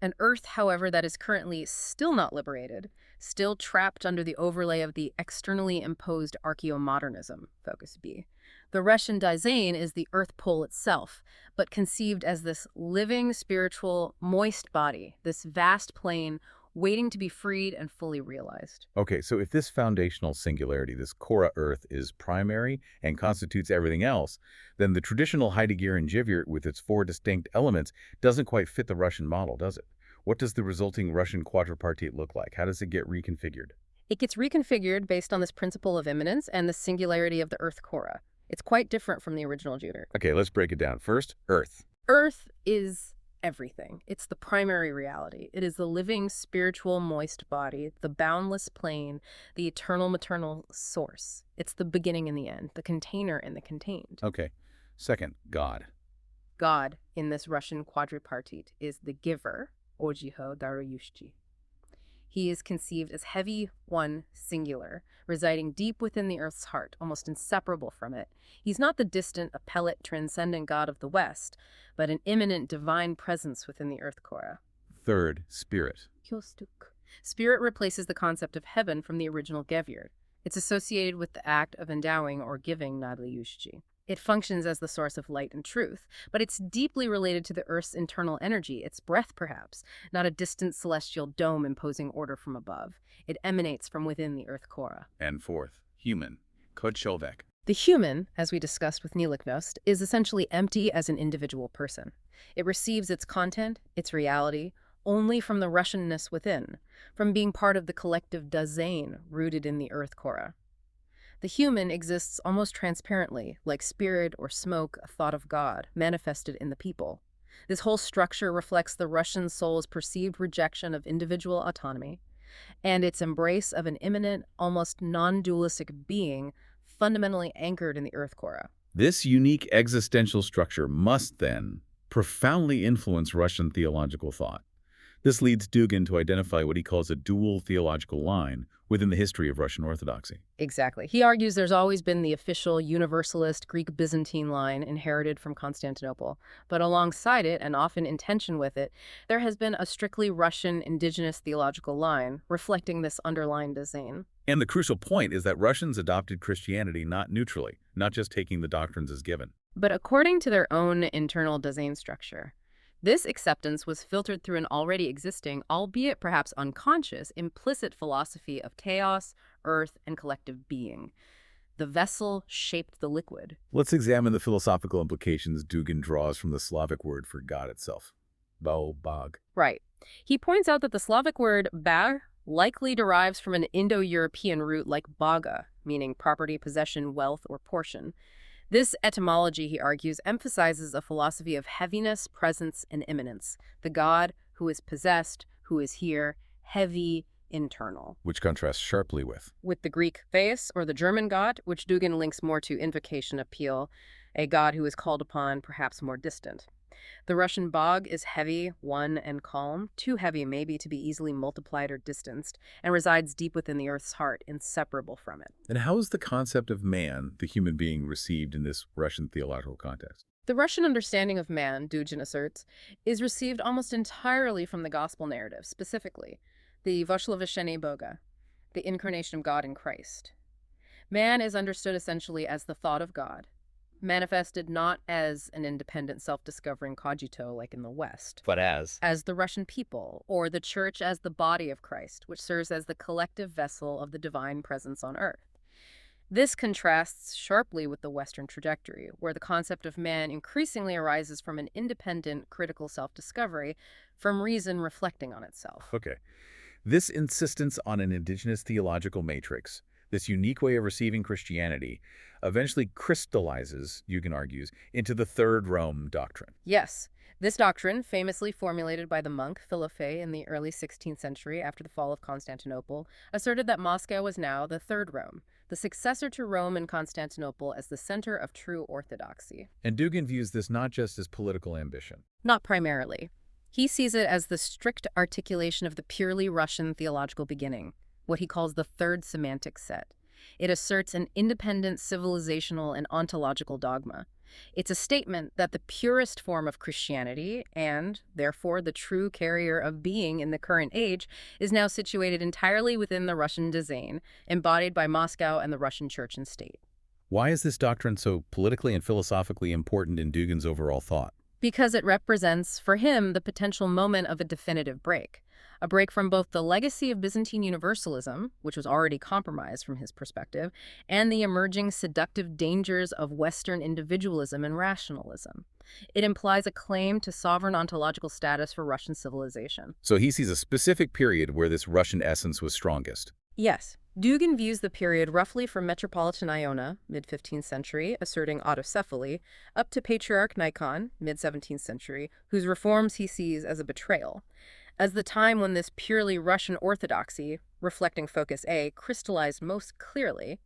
An earth, however, that is currently still not liberated, still trapped under the overlay of the externally imposed archeomodernism, focus B. The Russian Dasein is the earth pole itself, but conceived as this living, spiritual, moist body, this vast plane waiting to be freed and fully realized. Okay, so if this foundational singularity, this khora earth, is primary and constitutes everything else, then the traditional Heideggerian Geviert with its 4 distinct elements doesn't quite fit the Russian model, does it? What does the resulting Russian quadripartite look like? How does it get reconfigured? It gets reconfigured based on this principle of immanence and the singularity of the earth khora. It's quite different from the original Geviert. Okay, let's break it down. First, Earth. Earth is everything. It's the primary reality. It is the living, spiritual, moist body, the boundless plane, the eternal maternal source. It's the beginning and the end, the container and the contained. Okay. Second, God. God, in this Russian quadripartite, is the giver, ojiho daruyushchi. He is conceived as heavy, one, singular, residing deep within the earth's heart, almost inseparable from it. He's not the distant, appellate, transcendent God of the West, but an immanent divine presence within the earth khora. Third, Spirit. Kyostuk. Spirit replaces the concept of heaven from the original Geviert. It's associated with the act of endowing or giving nadliyushchi. It functions as the source of light and truth, but it's deeply related to the Earth's internal energy, its breath perhaps, not a distant celestial dome imposing order from above. It emanates from within the Earth khora. And fourth, Human. Kodchovek. The human, as we discussed with Niliknost, is essentially empty as an individual person. It receives its content, its reality, only from the Russianness within, from being part of the collective Dasein rooted in the Earth khora. The human exists almost transparently, like spirit or smoke, a thought of God, manifested in the people. This whole structure reflects the Russian soul's perceived rejection of individual autonomy and its embrace of an immanent, almost non-dualistic being fundamentally anchored in the earth khora. This unique existential structure must, then, profoundly influence Russian theological thought. This leads Dugin to identify what he calls a dual theological line within the history of Russian Orthodoxy. Exactly. He argues there's always been the official Universalist Greek-Byzantine line inherited from Constantinople, but alongside it, and often in tension with it, there has been a strictly Russian indigenous theological line, reflecting this underlying Dasein. And the crucial point is that Russians adopted Christianity not neutrally, not just taking the doctrines as given. But according to their own internal Dasein structure, this acceptance was filtered through an already existing, albeit perhaps unconscious, implicit philosophy of chaos, earth, and collective being. The vessel shaped the liquid. Let's examine the philosophical implications Dugin draws from the Slavic word for God itself, Bog. Right. He points out that the Slavic word bag likely derives from an Indo-European root like baga, meaning property, possession, wealth, or portion. This etymology, he argues, emphasizes a philosophy of heaviness, presence, and immanence. The God who is possessed, who is here, heavy, internal. Which contrasts sharply with the Greek theos, or the German God, which Dugin links more to invocation appeal, a God who is called upon, perhaps more distant. The Russian bog is heavy, one, and calm, too heavy maybe to be easily multiplied or distanced, and resides deep within the earth's heart, inseparable from it. And how is the concept of man, the human being, received in this Russian theological context? The Russian understanding of man, Dugin asserts, is received almost entirely from the gospel narrative, specifically the Voshloveshenie Boga, the incarnation of God in Christ. Man is understood essentially as the thought of God, manifested not as an independent self-discovering cogito like in the West, But as the Russian people, or the Church as the body of Christ, which serves as the collective vessel of the divine presence on earth. This contrasts sharply with the Western trajectory, where the concept of man increasingly arises from an independent, critical self-discovery, from reason reflecting on itself. Okay. This insistence on an indigenous theological matrix, this unique way of receiving Christianity, eventually crystallizes, Dugin argues, into the Third Rome doctrine. Yes, this doctrine, famously formulated by the monk Philophe in the early 16th century after the fall of Constantinople, asserted that Moscow was now the Third Rome, the successor to Rome and Constantinople as the center of true orthodoxy. And Dugin views this not just as political ambition. Not primarily. He sees it as the strict articulation of the purely Russian theological beginning, what he calls the third semantic set. It asserts an independent civilizational and ontological dogma. It's a statement that the purest form of Christianity, and therefore the true carrier of being in the current age, is now situated entirely within the Russian Dasein, embodied by Moscow and the Russian Church and state. Why is this doctrine so politically and philosophically important in Dugin's overall thought? Because it represents, for him, the potential moment of a definitive break. A break from both the legacy of Byzantine universalism, which was already compromised from his perspective, and the emerging seductive dangers of Western individualism and rationalism. It implies a claim to sovereign ontological status for Russian civilization. So he sees a specific period where this Russian essence was strongest. Yes. Dugin views the period roughly from Metropolitan Iona, mid-15th century, asserting autocephaly, up to Patriarch Nikon, mid-17th century, whose reforms he sees as a betrayal, as the time when this purely Russian orthodoxy, reflecting Focus A, crystallized most clearly.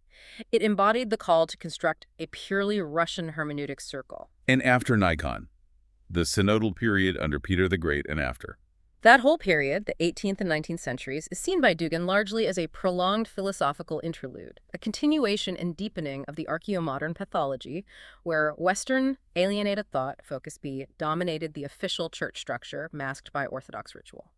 It embodied the call to construct a purely Russian hermeneutic circle. And after Nikon, the synodal period under Peter the Great and after. That whole period, the 18th and 19th centuries, is seen by Dugin largely as a prolonged philosophical interlude, a continuation and deepening of the archeomodern pathology, where Western alienated thought, Focus B, dominated the official church structure masked by Orthodox ritual.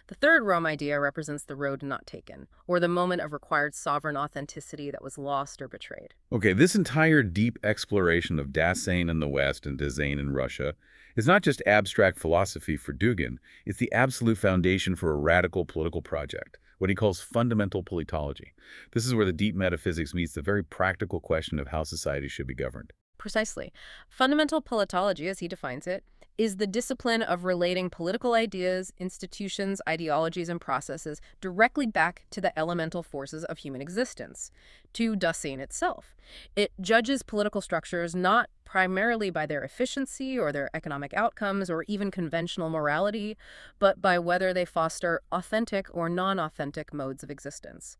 The Third Rome idea represents the road not taken, or the moment of required sovereign authenticity that was lost or betrayed. Okay, this entire deep exploration of Dasein in the West and Dasein in Russia is not just abstract philosophy for Dugin, it's the absolute foundation for a radical political project, what he calls fundamental politology. This is where the deep metaphysics meets the very practical question of how society should be governed. Precisely. Fundamental politology, as he defines it, is the discipline of relating political ideas, institutions, ideologies, and processes directly back to the elemental forces of human existence, to Dasein itself. It judges political structures not primarily by their efficiency or their economic outcomes or even conventional morality, but by whether they foster authentic or non-authentic modes of existence.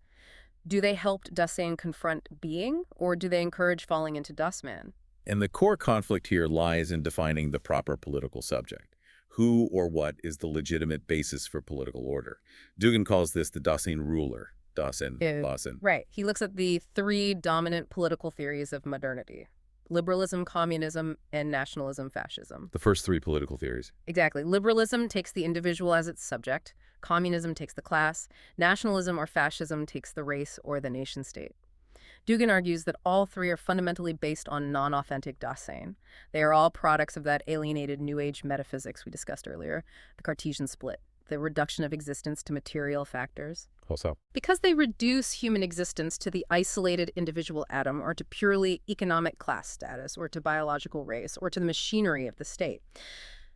Do they help Dasein confront being, or do they encourage falling into Dasman? And the core conflict here lies in defining the proper political subject. Who or what is the legitimate basis for political order? Dugin calls this the Dasein ruler. Dasein. Right. He looks at the three dominant political theories of modernity: liberalism, communism, and nationalism, fascism. The first three political theories. Exactly. Liberalism takes the individual as its subject. Communism takes the class. Nationalism or fascism takes the race or the nation state. Dugin argues that all three are fundamentally based on non-authentic Dasein. They are all products of that alienated New Age metaphysics we discussed earlier, the Cartesian split, the reduction of existence to material factors. How so? Because they reduce human existence to the isolated individual atom, or to purely economic class status, or to biological race, or to the machinery of the state.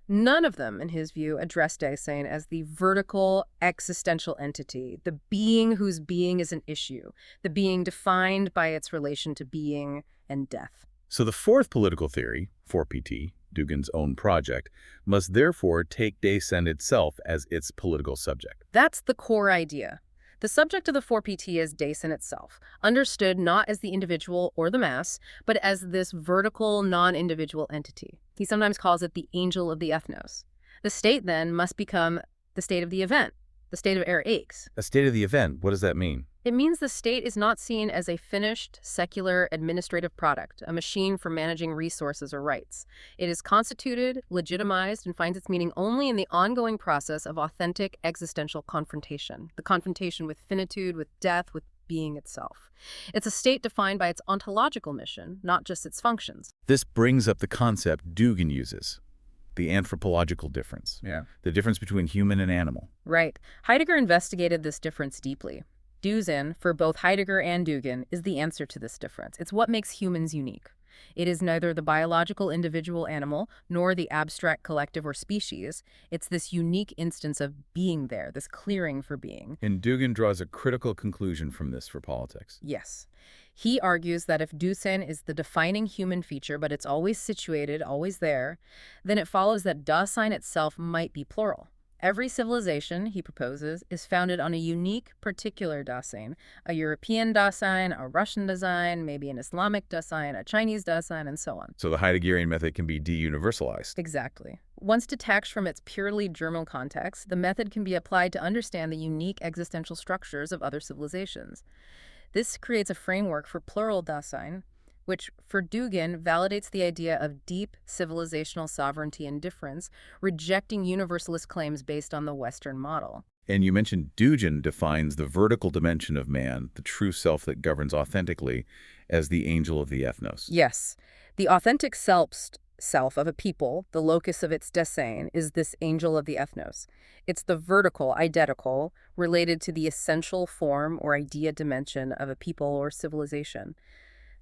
None of them, in his view, address Dasein as the vertical, existential entity, the being whose being is an issue, the being defined by its relation to being and death. So the fourth political theory, 4PT, Dugin's own project, must therefore take Dasein itself as its political subject. That's the core idea. The subject of the 4PT is Dasein itself, understood not as the individual or the mass, but as this vertical, non-individual entity. He sometimes calls it the angel of the ethnos. The state, then, must become the state of the event, the state of Ereignis. A state of the event, what does that mean? It means the state is not seen as a finished, secular, administrative product, a machine for managing resources or rights. It is constituted, legitimized, and finds its meaning only in the ongoing process of authentic existential confrontation, the confrontation with finitude, with death, with being itself. It's a state defined by its ontological mission, not just its functions. This brings up the concept Dugin uses, the anthropological difference, the difference between human and animal. Right. Heidegger investigated this difference deeply. Dasein, for both Heidegger and Dugin, is the answer to this difference. It's what makes humans unique. It is neither the biological individual animal nor the abstract collective or species. It's this unique instance of being there, this clearing for being. And Dugin draws a critical conclusion from this for politics. Yes. He argues that if Dasein is the defining human feature, but it's always situated, always there, then it follows that Dasein itself might be plural. Every civilization, he proposes, is founded on a unique, particular Dasein, a European Dasein, a Russian Dasein, maybe an Islamic Dasein, a Chinese Dasein, and so on. So the Heideggerian method can be de-universalized. Exactly. Once detached from its purely germinal context, the method can be applied to understand the unique existential structures of other civilizations. This creates a framework for plural Dasein, which, for Dugin, validates the idea of deep civilizational sovereignty and difference, rejecting universalist claims based on the Western model. And you mentioned Dugin defines the vertical dimension of man, the true self that governs authentically, as the angel of the ethnos. Yes. The authentic self of a people, the locus of its Dasein, is this angel of the ethnos. It's the vertical, identical, related to the essential form or idea dimension of a people or civilization.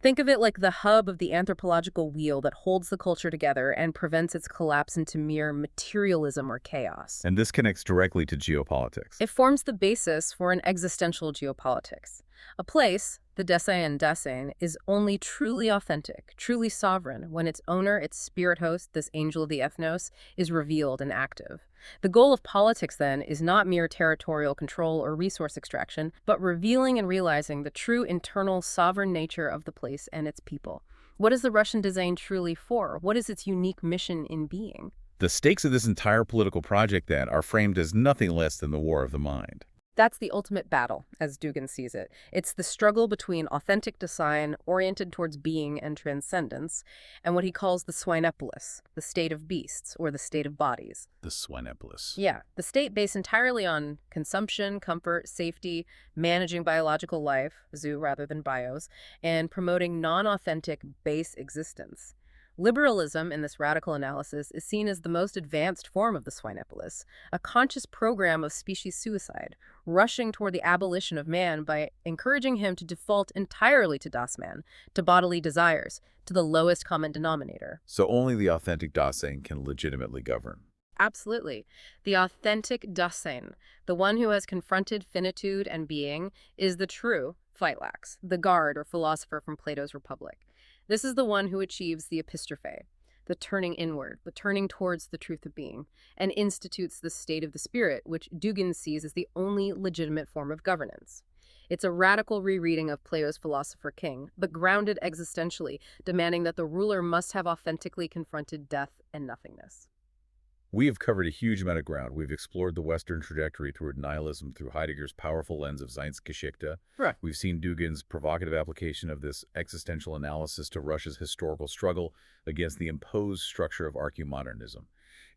Think of it like the hub of the anthropological wheel that holds the culture together and prevents its collapse into mere materialism or chaos. And this connects directly to geopolitics. It forms the basis for an existential geopolitics. A place, the Dasein, is only truly authentic, truly sovereign, when its owner, its spirit host, this angel of the ethnos, is revealed and active. The goal of politics, then, is not mere territorial control or resource extraction, but revealing and realizing the true internal sovereign nature of the place and its people. What is the Russian Dasein truly for? What is its unique mission in being? The stakes of this entire political project, then, are framed as nothing less than the war of the mind. That's the ultimate battle, as Dugin sees it. It's the struggle between authentic Dasein, oriented towards being and transcendence, and what he calls the swinepolis, the state of beasts, or the state of bodies. The swinepolis. Yeah, the state based entirely on consumption, comfort, safety, managing biological life, zoo rather than bios, and promoting non-authentic base existence. Liberalism, in this radical analysis, is seen as the most advanced form of the swinepolis, a conscious program of species suicide, rushing toward the abolition of man by encouraging him to default entirely to Das Man, to bodily desires, to the lowest common denominator. So only the authentic Dasein can legitimately govern. Absolutely. The authentic Dasein, the one who has confronted finitude and being, is the true Phylax, the guard or philosopher from Plato's Republic. This is the one who achieves the epistrophe, the turning inward, the turning towards the truth of being, and institutes the state of the spirit, which Dugin sees as the only legitimate form of governance. It's a radical rereading of Plato's philosopher king, but grounded existentially, demanding that the ruler must have authentically confronted death and nothingness. We have covered a huge amount of ground. We've explored the Western trajectory toward nihilism through Heidegger's powerful lens of Seinsgeschichte. Right. We've seen Dugin's provocative application of this existential analysis to Russia's historical struggle against the imposed structure of archeomodernism.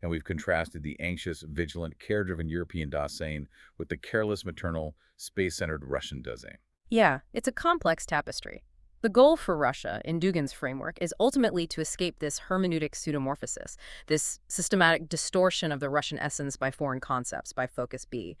And we've contrasted the anxious, vigilant, care-driven European Dasein with the careless, maternal, space-centered Russian Dasein. Yeah, it's a complex tapestry. The goal for Russia, in Dugin's framework, is ultimately to escape this hermeneutic pseudomorphosis, this systematic distortion of the Russian essence by foreign concepts, by focus B.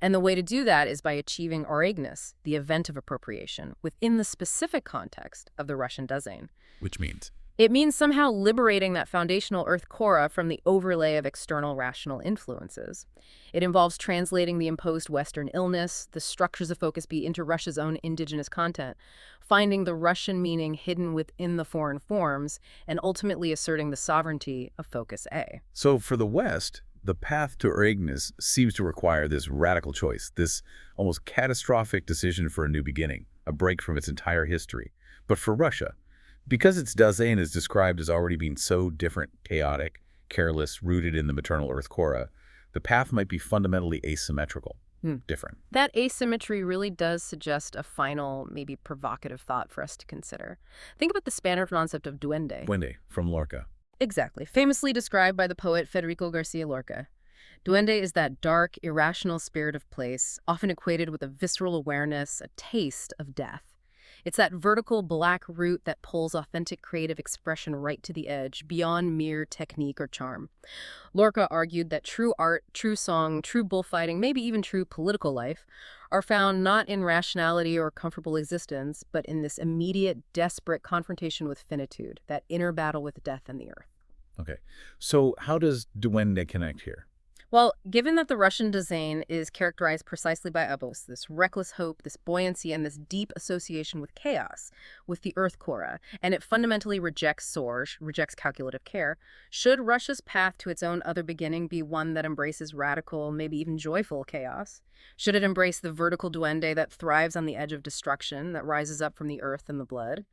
And the way to do that is by achieving Ereignis, the event of appropriation, within the specific context of the Russian Dasein. Which means? It means somehow liberating that foundational earth khora from the overlay of external rational influences. It involves translating the imposed Western illness, the structures of focus B, into Russia's own indigenous content, finding the Russian meaning hidden within the foreign forms, and ultimately asserting the sovereignty of focus A. So for the West, the path to Ereignis seems to require this radical choice, this almost catastrophic decision for a new beginning, a break from its entire history. But for Russia, because its Dasein is described as already being so different, chaotic, careless, rooted in the maternal earth khora, the path might be fundamentally asymmetrical. different. That asymmetry really does suggest a final, maybe provocative thought for us to consider. Think about the Spanish concept of duende. Duende, from Lorca. Exactly. Famously described by the poet Federico Garcia Lorca. Duende is that dark, irrational spirit of place, often equated with a visceral awareness, a taste of death. It's that vertical black root that pulls authentic creative expression right to the edge, beyond mere technique or charm. Lorca argued that true art, true song, true bullfighting, maybe even true political life, are found not in rationality or comfortable existence, but in this immediate, desperate confrontation with finitude, that inner battle with death and the earth. Okay, so how does duende connect here? Well, given that the Russian Dasein is characterized precisely by avos, this reckless hope, this buoyancy, and this deep association with chaos, with the earth khora, and it fundamentally rejects sorge, rejects calculative care, should Russia's path to its own other beginning be one that embraces radical, maybe even joyful chaos? Should it embrace the vertical duende that thrives on the edge of destruction, that rises up from the earth and the blood?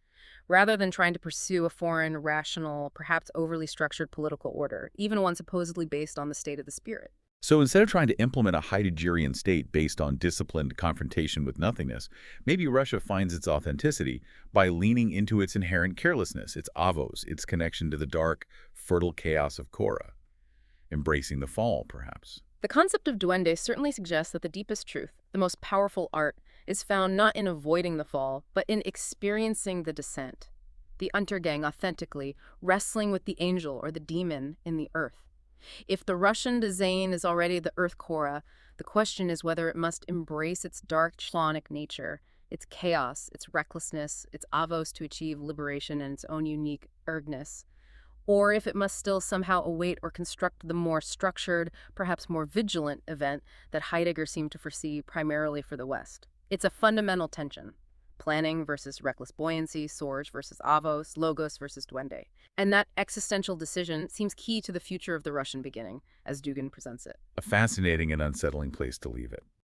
Rather than trying to pursue a foreign, rational, perhaps overly structured political order, even one supposedly based on the state of the spirit. So instead of trying to implement a Heideggerian state based on disciplined confrontation with nothingness, maybe Russia finds its authenticity by leaning into its inherent carelessness, its avos, its connection to the dark, fertile chaos of khora, embracing the fall, perhaps. The concept of duende certainly suggests that the deepest truth, the most powerful art, is found not in avoiding the fall, but in experiencing the descent. The Untergang authentically, wrestling with the angel or the demon in the earth. If the Russian Dasein is already the earth khora, the question is whether it must embrace its dark chlonic nature, its chaos, its recklessness, its avos to achieve liberation and its own unique Ereignis, or if it must still somehow await or construct the more structured, perhaps more vigilant event that Heidegger seemed to foresee primarily for the West. It's a fundamental tension. Planning versus reckless buoyancy, sorge versus avos, logos versus duende. And that existential decision seems key to the future of the Russian beginning, as Dugin presents it. A fascinating and unsettling place to leave it.